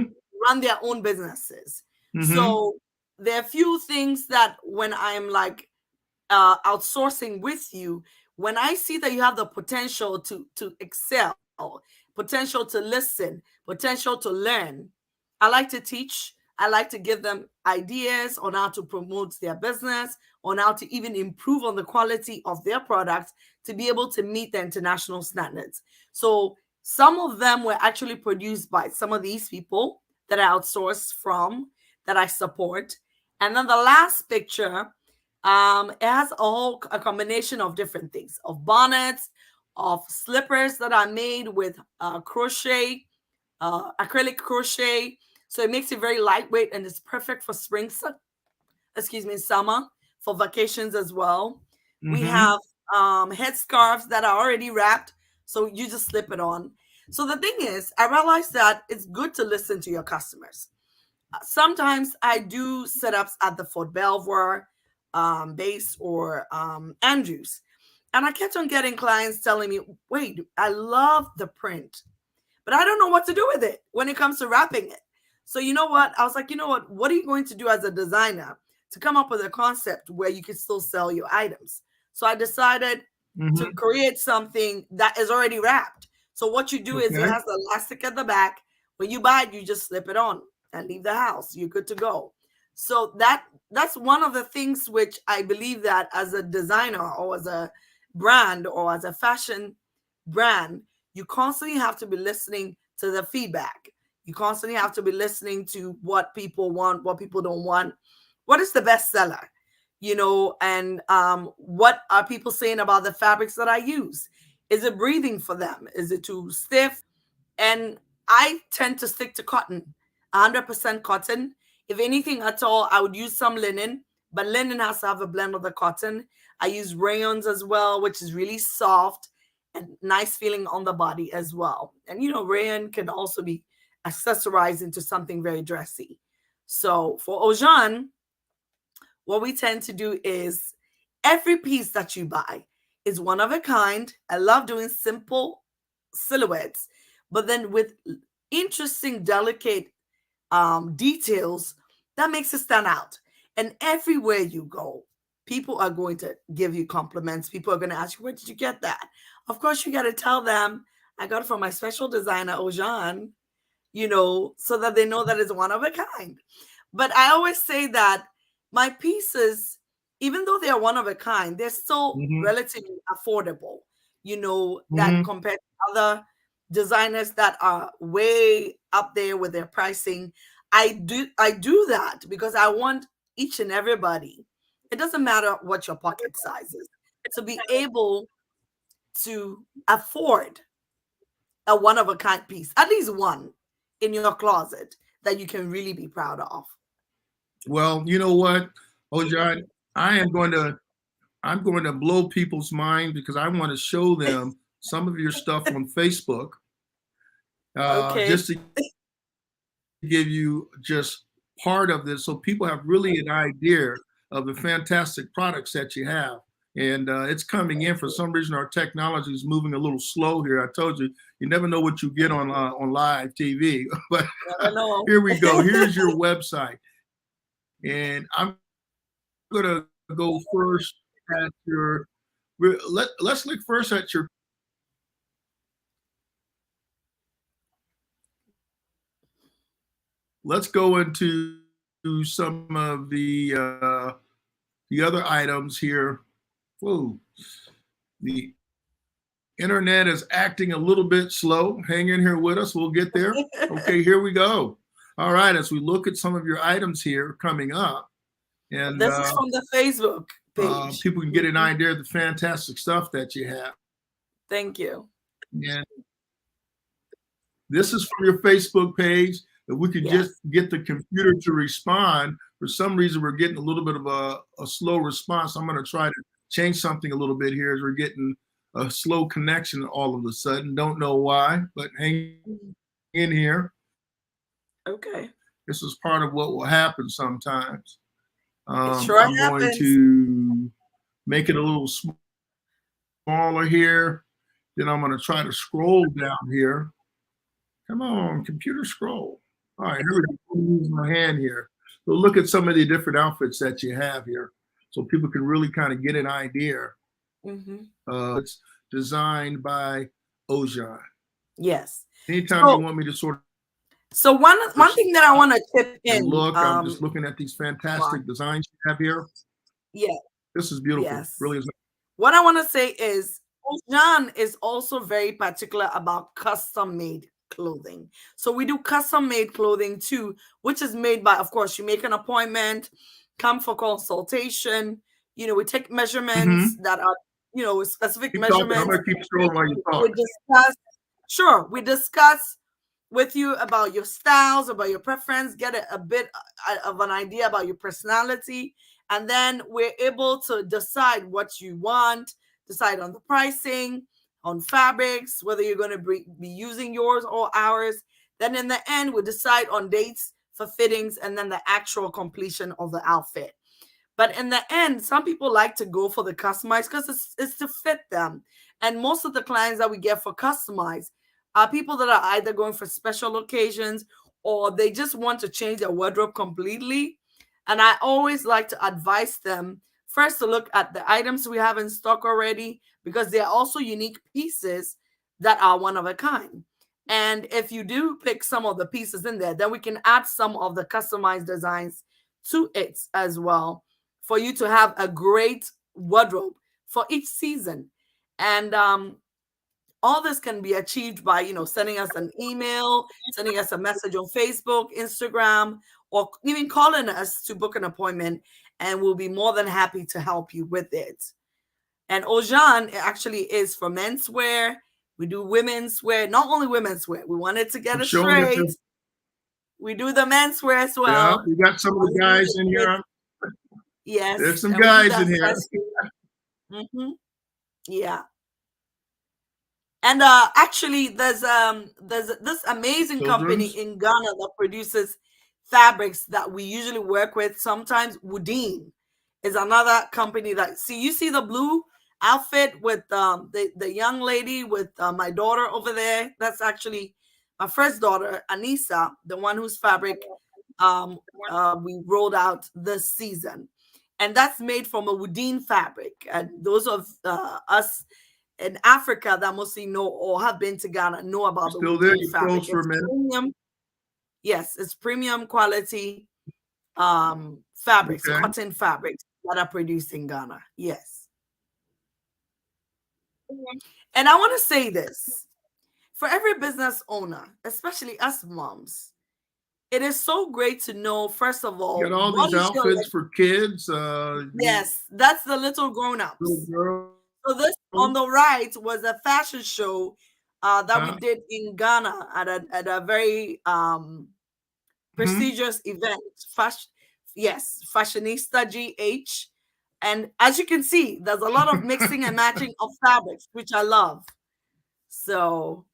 run their own businesses. So there are a few things that when I'm like outsourcing with you, when I see that you have the potential to excel, potential to listen, potential to learn, I like to teach. I like to give them ideas on how to promote their business, on how to even improve on the quality of their products to be able to meet the international standards. So some of them were actually produced by some of these people that I outsource from, that I support. And then the last picture, it has a combination of different things, of bonnets, of slippers that are made with crochet, acrylic crochet. So it makes it very lightweight and it's perfect for summer, for vacations as well. We have headscarves that are already wrapped, so you just slip it on. So the thing is, I realized that it's good to listen to your customers. Sometimes I do setups at the Fort Belvoir base or Andrews. And I kept on getting clients telling me, wait, I love the print, but I don't know what to do with it when it comes to wrapping it. So you know what? I was like, what are you going to do as a designer to come up with a concept where you can still sell your items? So I decided to create something that is already wrapped. So what you do is it has the elastic at the back. When you buy it, you just slip it on and leave the house. You're good to go. So that's one of the things which I believe that as a designer or as a brand or as a fashion brand, you constantly have to be listening to the feedback. You constantly have to be listening to what people want, what people don't want. What is the best seller? And what are people saying about the fabrics that I use? Is it breathing for them? Is it too stiff? And I tend to stick to cotton, 100% cotton. If anything at all, I would use some linen, but linen has to have a blend of the cotton. I use rayons as well, which is really soft and nice feeling on the body as well. And, rayon can also be accessorized into something very dressy. So for OJeanne, what we tend to do is every piece that you buy is one of a kind. I love doing simple silhouettes, but then with interesting, delicate details that makes it stand out. And everywhere you go, people are going to give you compliments. People are going to ask you, where did you get that? Of course, you got to tell them, I got it from my special designer, OJeanne, so that they know that it's one of a kind. But I always say that my pieces, even though they are one of a kind, they're still relatively affordable, that compared to other designers that are way up there with their pricing. I do that because I want each and everybody, it doesn't matter what your pocket size is, to be able to afford a one-of-a-kind piece, at least one in your closet that you can really be proud of. Well, you know what, OJeanne, I'm going to blow people's mind because I want to show them some of your stuff on Facebook, Okay. just to give you just part of this so people have really an idea of the fantastic products that you have. And it's coming in. For some reason, our technology is moving a little slow here. I told you, you never know what you get on live TV. But here we go. Here's your website. And I'm going to go first at your, let's look first at your, let's go into some of the other items here. Whoa, the internet is acting a little bit slow. Hang in here with us. We'll get there. Okay, here we go. All right, as we look at some of your items here coming up. And this is from the Facebook page. People can get an idea of the fantastic stuff that you have. Thank you. And this is from your Facebook page. If we could just get the computer to respond. For some reason, we're getting a little bit of a slow response. I'm going to try to change something a little bit here as we're getting a slow connection all of a sudden. Don't know why, but hang in here. Okay. This is part of what will happen sometimes. It sure I'm going to make it a little smaller here. Then I'm going to try to scroll down here. Come on, computer, scroll. All right, here we go. I'm going to use my hand here. So look at some of the different outfits that you have here so people can really kind of get an idea. It's designed by OJeanne. Yes. Anytime you want me to sort of. So one thing that I want to chip in. Look, I'm just looking at these fantastic designs you have here. Yeah. This is beautiful. Yes. Really is. What I want to say is OJeanne is also very particular about custom-made clothing. So we do custom-made clothing too, which is made by, of course, you make an appointment, come for consultation. You know, we take measurements that are, you know, with specific measurements. I'm going to keep scrolling while you talk. We discuss with you about your styles, about your preference, get a bit of an idea about your personality, and then we're able to decide what you want, decide on the pricing, on fabrics, whether you're going to be using yours or ours. Then in the end, we decide on dates for fittings and then the actual completion of the outfit. But in the end, some people like to go for the customized because it's to fit them. And most of the clients that we get for customized are people that are either going for special occasions or they just want to change their wardrobe completely. And I always like to advise them first to look at the items we have in stock already, because they are also unique pieces that are one of a kind. And if you do pick some of the pieces in there, then we can add some of the customized designs to it as well for you to have a great wardrobe for each season. And all this can be achieved by, you know, sending us an email, sending us a message on Facebook, Instagram, or even calling us to book an appointment, and we'll be more than happy to help you with it. And OJeanne actually is for menswear. We do women's wear, not only women's wear. We wanted to get it straight. We do the menswear as well. Yeah, we got some of the guys in here. Yes. There's some guys in here. Yeah. And actually, there's this amazing company in Ghana that produces fabrics that we usually work with. Sometimes Woodine is another company that you see the blue outfit with the young lady with my daughter over there. That's actually my first daughter, Anissa, the one whose fabric we rolled out this season, and that's made from a Woodine fabric. And those of us in Africa that mostly know or have been to Ghana know about the Woodine fabric. Premium, yes, it's premium quality fabrics, cotton fabrics that are produced in Ghana. Yes. And I want to say this. for every business owner, especially us moms, it is so great to know, first of You all, got all what these is your, outfits for kids. yes, that's the little grown-ups. Girl. So this on the right was a fashion show that we did in Ghana at a very prestigious event. Yes, Fashionista GH. And as you can see, there's a lot of mixing and matching of fabrics, which I love. So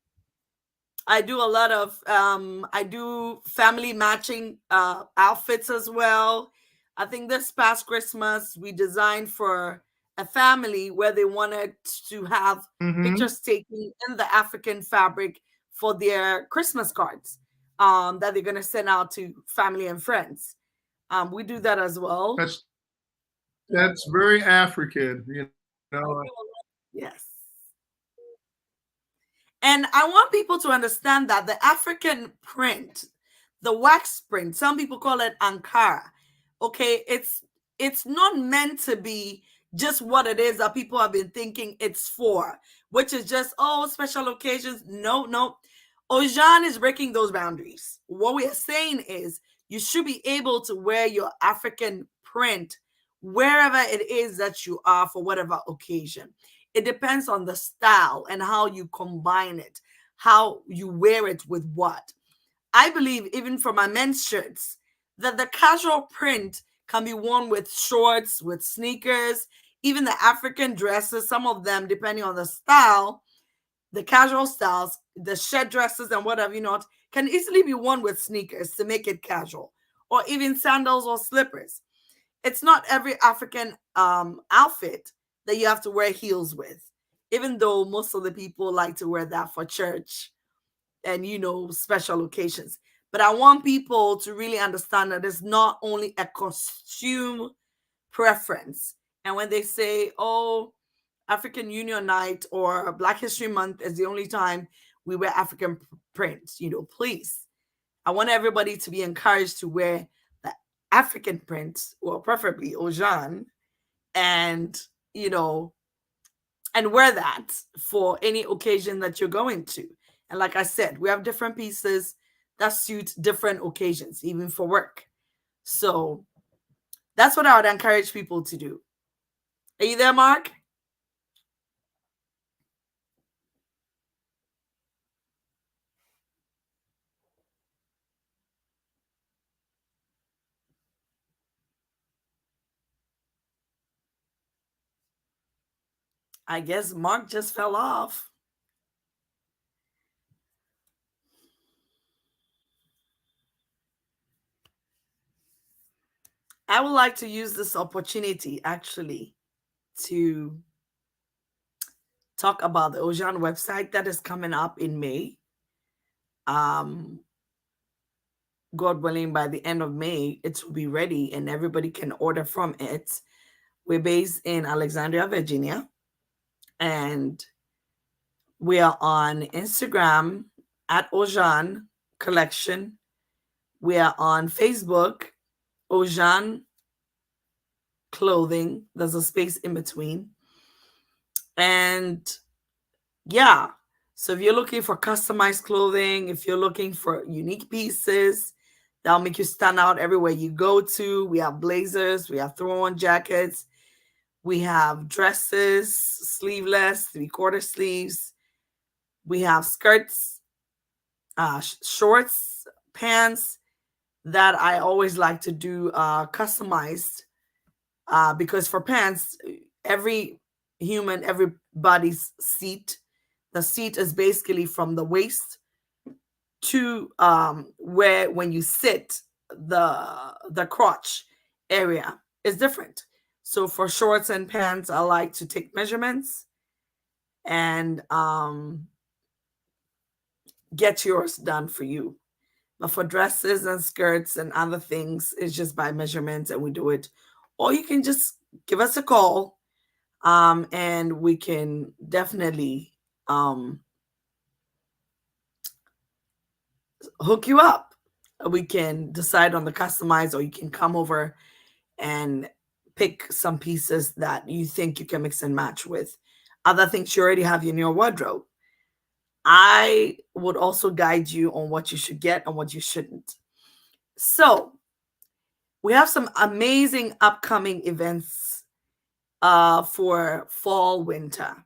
I do a lot of I do family matching outfits as well. I think this past Christmas we designed for a family where they wanted to have pictures taken in the African fabric for their Christmas cards that they're going to send out to family and friends. We do that as well. That's very African, you know. Yes. And I want people to understand that the African print, the wax print, some people call it Ankara. Okay, it's not meant to be just what it is that people have been thinking it's for, which is just, oh, special occasions. No, no. OJeanne is breaking those boundaries. What we are saying is you should be able to wear your African print wherever it is that you are for whatever occasion. It depends on the style and how you combine it, how you wear it with what. I believe even for my men's shirts, that the casual print can be worn with shorts, with sneakers, even the African dresses, some of them, depending on the style, the casual styles, the shed dresses and whatever, can easily be worn with sneakers to make it casual, or even sandals or slippers. It's not every African outfit that you have to wear heels with, even though most of the people like to wear that for church and, special occasions. But I want people to really understand that it's not only a costume preference. And when they say, oh, African Union Night or Black History Month is the only time we wear African prints, please, I want everybody to be encouraged to wear the African print, well, preferably OJeanne, and, and wear that for any occasion that you're going to. And like I said, we have different pieces that suit different occasions, even for work. So that's what I would encourage people to do. Are you there, Mark? I guess Mark just fell off. I would like to use this opportunity actually to talk about the OJeanne website that is coming up in May. God willing, by the end of May, it will be ready and everybody can order from it. We're based in Alexandria, Virginia, and we are on Instagram at OJeanne Collection. We are on Facebook, OJeanne Clothing. There's a space in between. And yeah, so if you're looking for customized clothing, if you're looking for unique pieces that'll make you stand out everywhere you go to, we have blazers, we have throw-on jackets, we have dresses, sleeveless, 3/4 sleeves, we have skirts, shorts, pants that I always like to do customized because for pants, every human, everybody's seat, the seat is basically from the waist to where when you sit, the crotch area is different. So for shorts and pants, I like to take measurements and get yours done for you. But for dresses and skirts and other things, it's just by measurements and we do it. Or you can just give us a call and we can definitely hook you up. We can decide on the customize, or you can come over and pick some pieces that you think you can mix and match with other things you already have in your wardrobe. I would also guide you on what you should get and what you shouldn't. So we have some amazing upcoming events for fall, winter.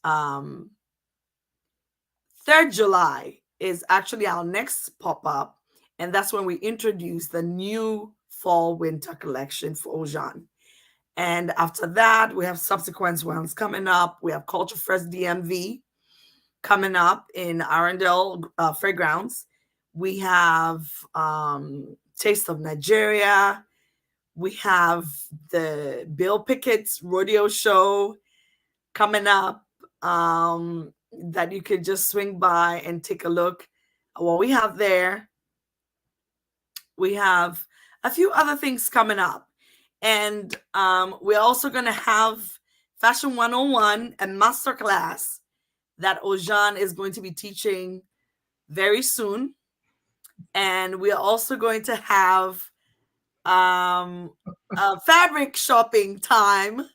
3rd July is actually our next pop-up, and that's when we introduce the new fall winter collection for OJeanne. And after that, we have subsequent ones coming up. We have Culture Fest DMV coming up in Arundel Fairgrounds. We have Taste of Nigeria. We have the Bill Pickett's rodeo show coming up that you could just swing by and take a look at what we have there. We have a few other things coming up. And we're also going to have Fashion 101, a masterclass that OJeanne is going to be teaching very soon. And we're also going to have a fabric shopping time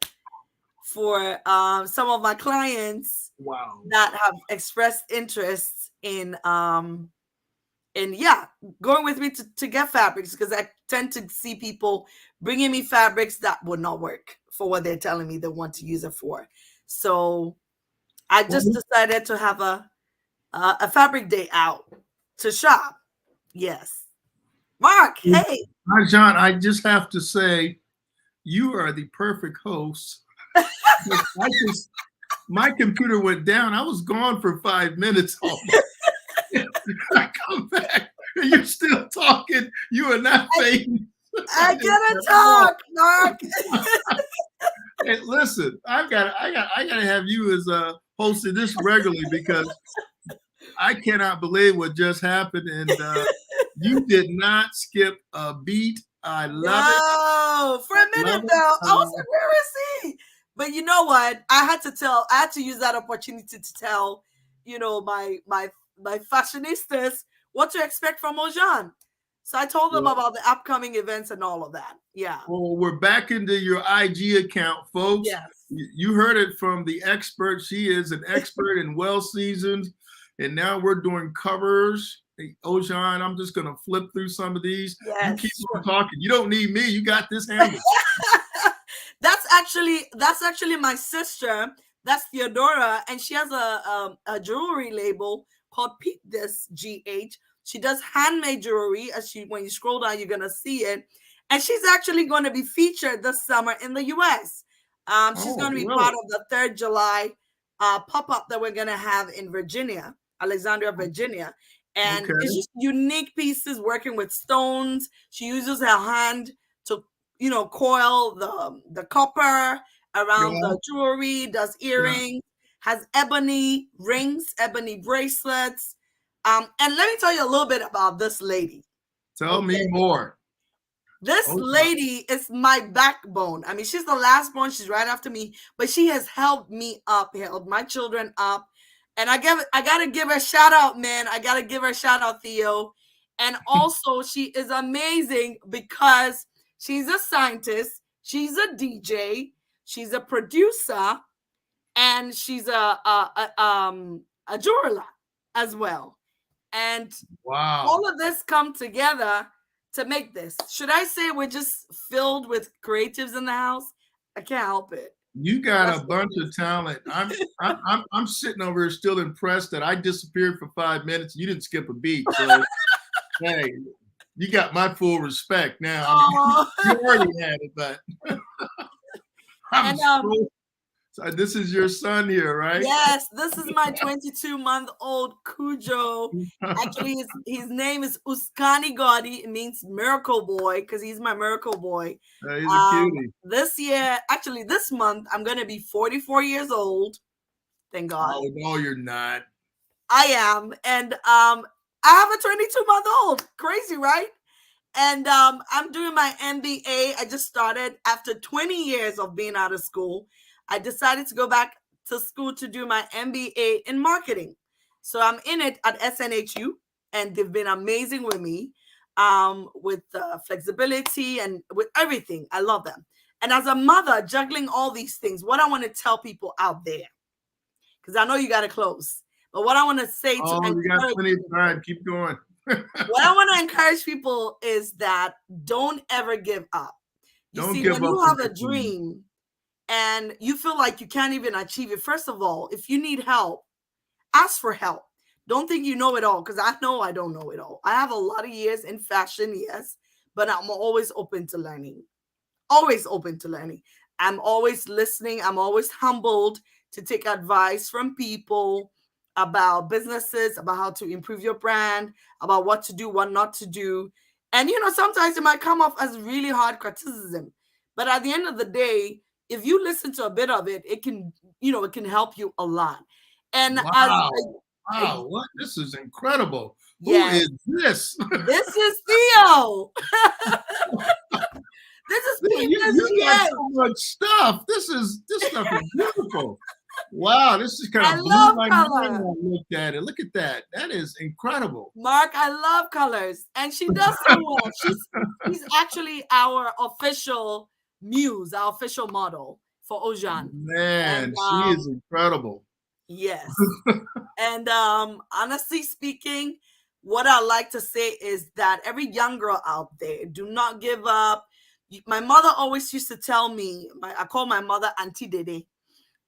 for some of my clients that have expressed interest in going with me to get fabrics, because I tend to see people bringing me fabrics that would not work for what they're telling me they want to use it for. So I just decided to have a fabric day out to shop. Yes. Mark, hey. Hi, Jeanne. I just have to say, you are the perfect host. My computer went down. I was gone for 5 minutes. I come back and you're still talking. You are not fading. I gotta talk, Mark. Hey, listen, I gotta have you as hosting this regularly, because I cannot believe what just happened, and you did not skip a beat. I love it. For a minute though, I was like, where is he? But you know what? I had to use that opportunity to tell, my fashionistas what to expect from OJeanne. So I told them about the upcoming events and all of that. Yeah. Well, we're back into your IG account, folks. Yes. You heard it from the expert. She is an expert and well-seasoned. And now we're doing covers. Hey, OJeanne, I'm just going to flip through some of these. Yes, you keep on talking. You don't need me. You got this handled. That's actually my sister. That's Theodora, and she has a jewelry label called Peep This GH. She does handmade jewelry. When you scroll down, you're gonna see it, and she's actually going to be featured this summer in the U.S. She's going to be part of the 3rd July pop-up that we're gonna have in Virginia, Alexandria, Virginia, and it's just unique pieces working with stones. She uses her hand to coil the copper around the jewelry, does earrings, has ebony rings, ebony bracelets. And let me tell you a little bit about this lady. Tell me more. This lady is my backbone. I mean, she's the last born. She's right after me, but she has helped me up, held my children up. And I got to give her a shout out, man. I got to give her a shout out, Theo. And also, she is amazing because she's a scientist, she's a DJ, she's a producer, and she's a jeweler as well. And all of this come together to make this. Should I say we're just filled with creatives in the house? I can't help it. You got a bunch of talent. I'm sitting over here still impressed that I disappeared for 5 minutes. You didn't skip a beat. So hey, you got my full respect now. I mean, you already had it, but so this is your son here, right? Yes, this is my 22-month-old Cujo. Actually, his name is Uskani Godi. It means miracle boy because he's my miracle boy. He's a cutie. This month, I'm going to be 44 years old. Thank God. Oh, no, you're not. I am. And I have a 22-month-old. Crazy, right? And I'm doing my MBA. I just started after 20 years of being out of school. I decided to go back to school to do my MBA in marketing. So I'm in it at SNHU, and they've been amazing with me with flexibility and with everything. I love them. And as a mother, juggling all these things, what I want to tell people out there, because I know you got to close, But what I want to say to we got plenty of time. Keep going. What I want to encourage people is that don't ever give up. When you have a dream and you feel like you can't even achieve it, first of all, if you need help, ask for help. Don't think you know it all, because I know I don't know it all. I have a lot of years in fashion, yes, but I'm always open to learning. Always open to learning. I'm always listening. I'm always humbled to take advice from people about businesses, about how to improve your brand, about what to do, what not to do. And, sometimes it might come off as really hard criticism. But at the end of the day, if you listen to a bit of it, it can help you a lot. And wow, what? This is incredible. Yes. Who is this? This is Theo. This is you got so much stuff. This stuff is beautiful. Wow, this is kind of blew my mind when I looked at it. Look at that. That is incredible. Mark, I love colors. And she does so well. She's actually our official muse, our official model for OJeanne. Man, she is incredible. Yes. And honestly speaking, what I like to say is that every young girl out there, do not give up. My mother always used to tell me, I call my mother Auntie Dede,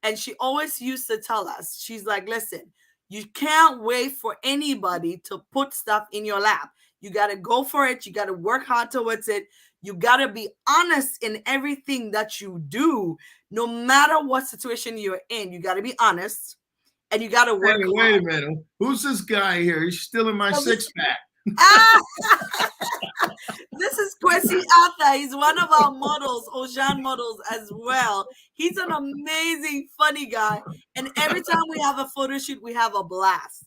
and she always used to tell us, she's like, listen, you can't wait for anybody to put stuff in your lap. You got to go for it. You got to work hard towards it. You got to be honest in everything that you do, no matter what situation you're in. You got to be honest, and you got to work hard. Wait a minute. Who's this guy here? He's stealing my six-pack. This is Kwesi Arthur. He's one of our models, OJeanne models as well. He's an amazing, funny guy. And every time we have a photo shoot, we have a blast.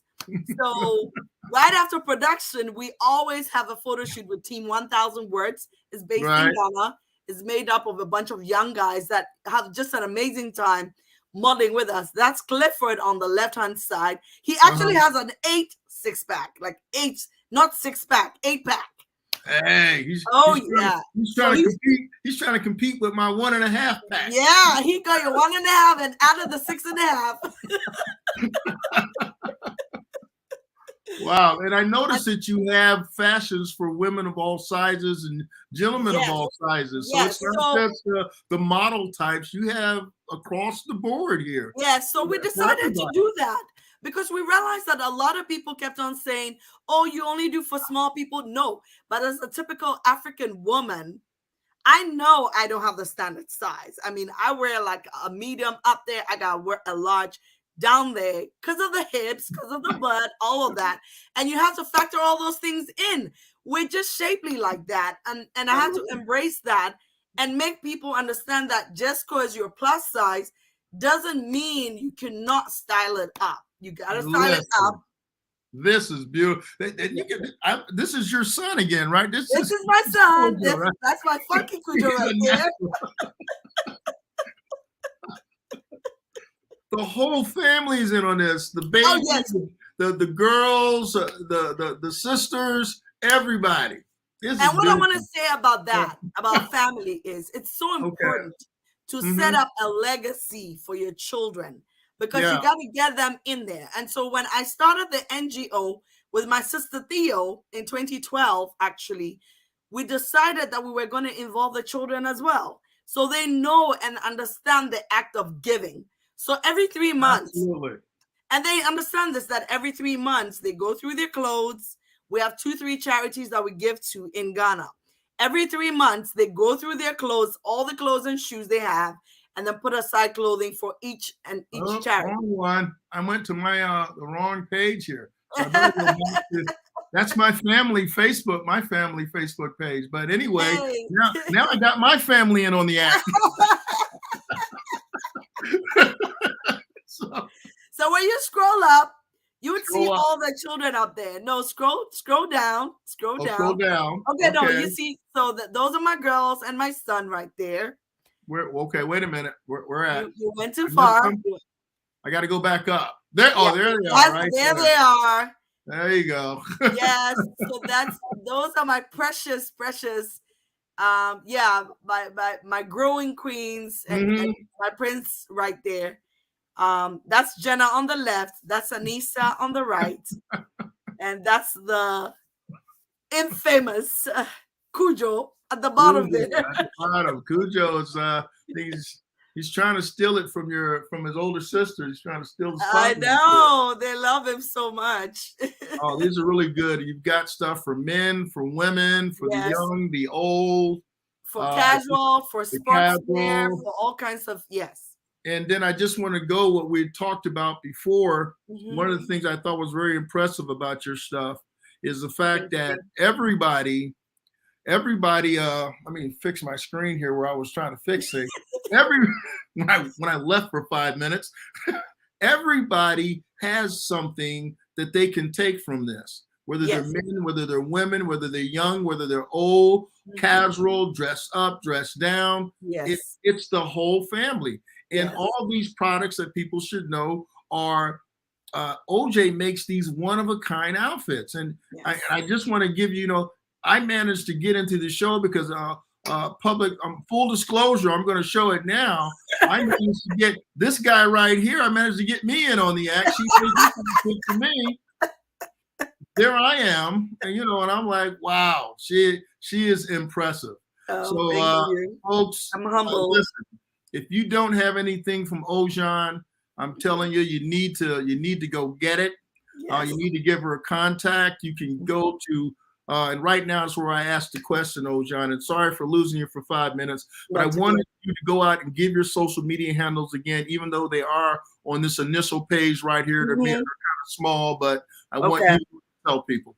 So right after production, we always have a photo shoot with Team 1000 Words. It's based in Ghana. It's made up of a bunch of young guys that have just an amazing time modeling with us. That's Clifford on the left-hand side. He actually has an 8 six-pack, like 8, not 6-pack, 8-pack. Hey, he's trying to compete. He's trying to compete with my 1.5 pack. Yeah, he got your 1.5 and added the 6.5. Wow, and I noticed that you have fashions for women of all sizes and gentlemen of all sizes. So it's not just the model types. You have across the board here. Yeah, so we decided to do that because we realized that a lot of people kept on saying, oh, you only do for small people. No, but as a typical African woman, I know I don't have the standard size. I mean, I wear like a medium up there. I got to wear a large down there because of the hips, because of the butt, all of that. And you have to factor all those things in. We're just shapely like that. And I have to embrace that and make people understand that just because you're plus size doesn't mean you cannot style it up. You got to style it up. This is beautiful. This is your son again, right? This is my son. That's my funky kujo right there. The whole family is in on this. The babies, the girls, the sisters, everybody. And what I want to say about that, about family, is it's so important to set up a legacy for your children, because you got to get them in there. And so when I started the NGO with my sister Theo in 2012, actually, we decided that we were going to involve the children as well, so they know and understand the act of giving. So every 3 months, and they understand this, that every 3 months they go through their clothes. We have 2-3 charities that we give to in Ghana. Every 3 months, they go through their clothes, all the clothes and shoes they have, and then put aside clothing for each charity. Wrong one. I went to my the wrong page here. So that's my family Facebook page. But anyway, now I got my family in on the act. So when you scroll up, you would see all the children up there. No, scroll down. Scroll down. Okay, no, you see. So those are my girls and my son right there. Wait a minute. We're at. You went too far. I got to go back up. There they are. Right there they are. There you go. Yes. So those are my precious. My growing queens and my prince right there. That's Jenna on the left. That's Anissa on the right. And that's the infamous Cujo at the bottom Cujo, there. at the bottom. Cujo is he's trying to steal it from his older sister. He's trying to steal the spotlight. I know, they love him so much. Oh, these are really good. You've got stuff for men, for women, for the young, the old, for casual, for sportswear, for all kinds of And then I just want to go what we talked about before. One of the things I thought was very impressive about your stuff is the fact that everybody, let me fix my screen here where I was trying to fix it. When I left for 5 minutes, everybody has something that they can take from this, whether they're men, whether they're women, whether they're young, whether they're old, casual, dress up, dress down. It's the whole family. And all these products that people should know are OJ makes these one-of-a-kind outfits. And I just want to give you, I managed to get into the show because full disclosure, I'm going to show it now. I managed to get this guy right here. I managed to get me in on the act. She made this for me. There I am, and and I'm like, wow, she is impressive. Folks, I'm humble. Listen, if you don't have anything from OJeanne, I'm telling you, you need to go get it. You need to give her a contact. You can go to and right now is where I asked the question, OJeanne, and sorry for losing you for 5 minutes, but I wanted you to go out and give your social media handles again, even though they are on this initial page right here. They're kind of small, but I want you to tell people.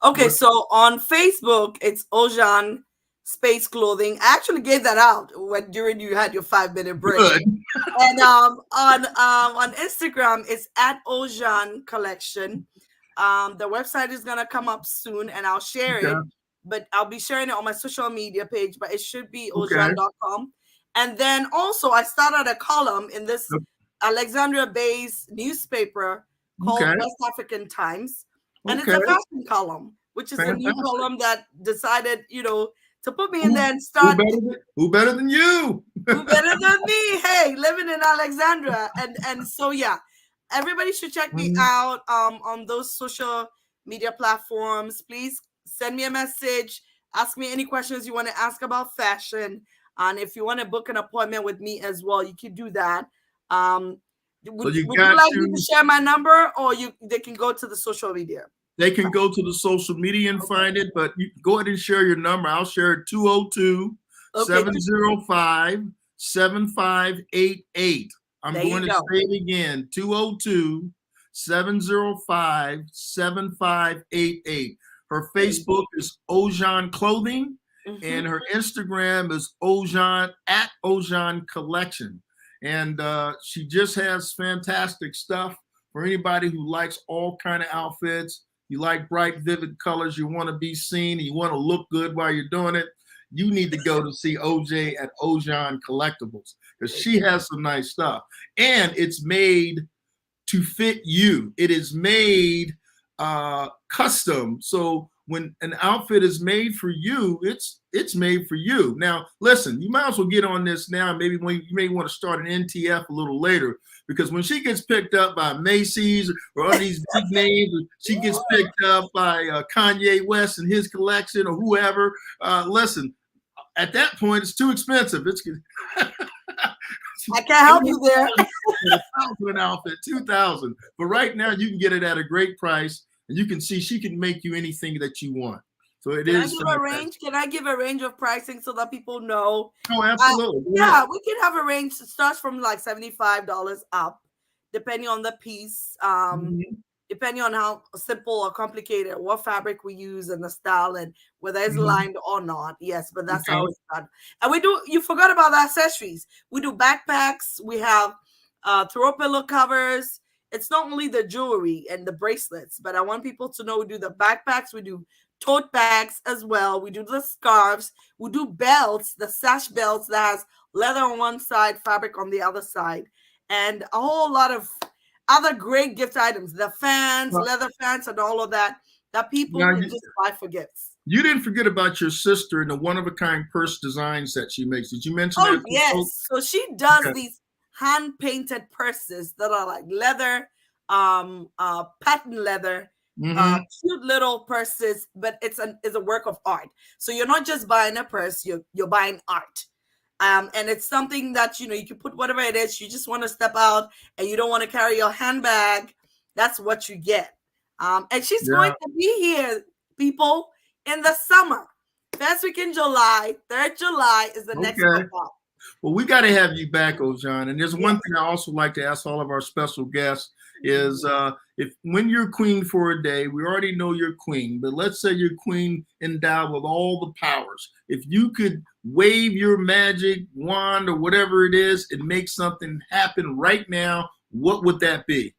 Okay, so on Facebook, it's OJeanne Space Clothing. I actually gave that out during you had your 5-minute break. Good. And on Instagram, it's at OJeanne Collection. The website is gonna come up soon, and I'll share it. But I'll be sharing it on my social media page. But it should be OJeanne.com. And then also, I started a column in this Alexandria-based newspaper called West African Times, and it's a fashion column, which is a new column that decided, to put me in there and start. Who better than you? Who better than me? Hey, living in Alexandria, and so everybody should check me out on those social media platforms. Please send me a message. Ask me any questions you want to ask about fashion. And if you want to book an appointment with me as well, you can do that. Would you like me to share my number, or they can go to the social media? They can go to the social media and find it, but you go ahead and share your number. I'll share it, 202-705-7588. I'm going to say it again, 202-705-7588. Her Facebook is OJeanne Clothing, and her Instagram is OJeanne at OJeanne Collection. And she just has fantastic stuff for anybody who likes all kind of outfits. You like bright, vivid colors, you want to be seen, and you want to look good while you're doing it, you need to go to see OJ at OJeanne Collectibles, because she has some nice stuff. And it's made to fit you. It is made custom. So when an outfit is made for you, it's made for you. Now, listen, you might as well get on this now. Maybe you may want to start an NTF a little later, because when she gets picked up by Macy's or all these big names, or she gets picked up by Kanye West and his collection or whoever, listen, at that point, it's too expensive. I can't help you there. $1,000 outfit, $2,000. But right now, you can get it at a great price, and you can see she can make you anything that you want. So it is. Can I give a range of pricing so that people know? Oh, absolutely. We can have a range. It starts from like $75 up, depending on the piece, depending on how simple or complicated, what fabric we use and the style, and whether it's lined or not. Yes, but that's how it's done. And you forgot about the accessories. We do backpacks. We have throw pillow covers. It's not only the jewelry and the bracelets, but I want people to know we do the backpacks. We do tote bags as well. We do the scarves. We do belts, the sash belts that has leather on one side, fabric on the other side, and a whole lot of other great gift items, the fans, leather fans, and all of that people can just buy for gifts. You didn't forget about your sister and the one-of-a-kind purse designs that she makes. Did you mention that? Oh, yes. So she does these hand painted purses that are like leather, pattern leather, cute little purses, but it's a work of art. So you're not just buying a purse, you're buying art. And it's something that, you can put whatever it is, you just want to step out and you don't want to carry your handbag. That's what you get. And she's going to be here, people, in the summer. First week in July, 3rd July is the next one. Well, we got to have you back, OJeanne. And there's one thing I also like to ask all of our special guests is when you're queen for a day, we already know you're queen, but let's say you're queen endowed with all the powers. If you could wave your magic wand or whatever it is and make something happen right now, what would that be?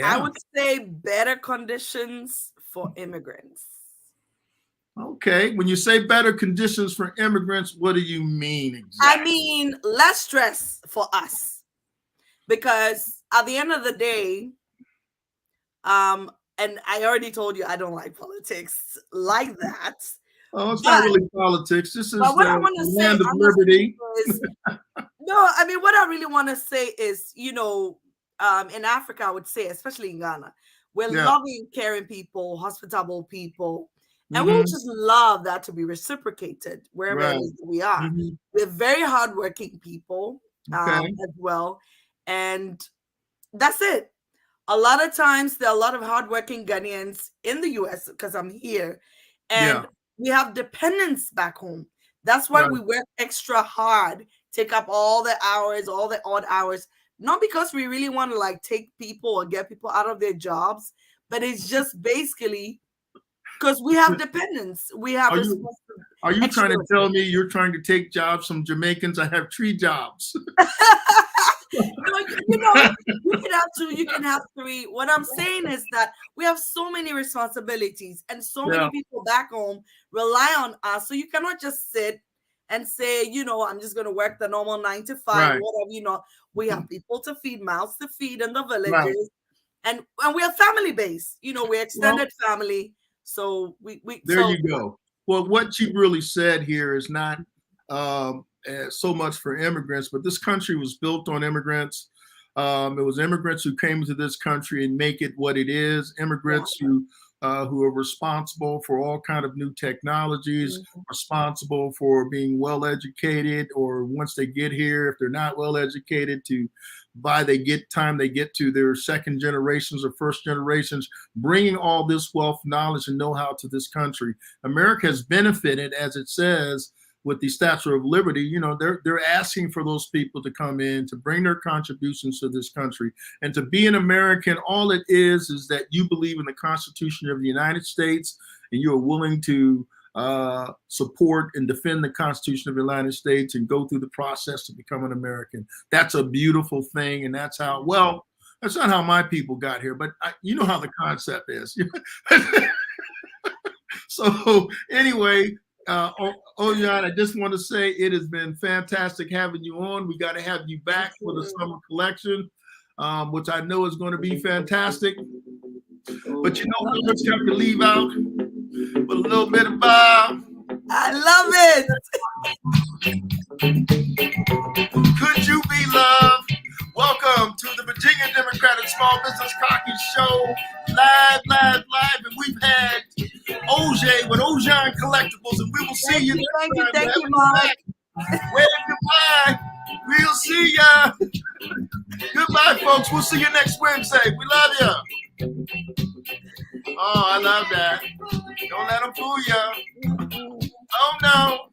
I would say better conditions for immigrants. Okay. When you say better conditions for immigrants, what do you mean exactly? I mean, less stress for us. Because at the end of the day, and I already told you I don't like politics like that. Oh, it's not really politics. This is what I want to say, land of liberty. No, I mean, what I really want to say is, in Africa, I would say, especially in Ghana, we're loving, caring people, hospitable people. And we would just love that to be reciprocated wherever it is that we are. We're very hardworking people as well. And that's it. A lot of times, there are a lot of hardworking Ghanaians in the U.S. because I'm here. And we have dependents back home. That's why we work extra hard, take up all the hours, all the odd hours. Not because we really want to take people or get people out of their jobs, but it's just basically because we have dependents. We have. Are you trying to tell me you're trying to take jobs from Jamaicans? I have 3 jobs. You can have 2, you can have 3. What I'm saying is that we have so many responsibilities and so many people back home rely on us. So you cannot just sit and say, I'm just going to work the normal 9 to 5, whatever, we have people to feed, mouths to feed in the villages. And we're family based, we're extended family. So you go. Well, what you really said here is not so much for immigrants, but this country was built on immigrants. It was immigrants who came to this country and make it what it is. Immigrants who are responsible for all kind of new technologies, responsible for being well educated, or once they get here, if they're not well educated, by they get to their second generations or first generations, bringing all this wealth, knowledge, and know-how to this country. America has benefited, as it says, with the Statue of Liberty. They're asking for those people to come in, to bring their contributions to this country. And to be an American, all it is that you believe in the Constitution of the United States, and you are willing to support and defend the Constitution of the United States and go through the process to become an American. That's a beautiful thing. And that's how, that's not how my people got here, but you know how the concept is. So anyway, OJeanne, I just want to say it has been fantastic having you on. We got to have you back for the summer collection, which I know is going to be fantastic. But we just have to leave out with a little bit of Bob. I love it. Could you be loved? Welcome to the Virginia Democratic Small Business Caucus Show, live. And we've had OJ with OJeanne Collectibles, and we will see you next time. Thank you, Mike. Wave goodbye. We'll see ya. Goodbye, folks. We'll see you next Wednesday. We love you. Oh, I love that. Don't let them fool you. Oh, no.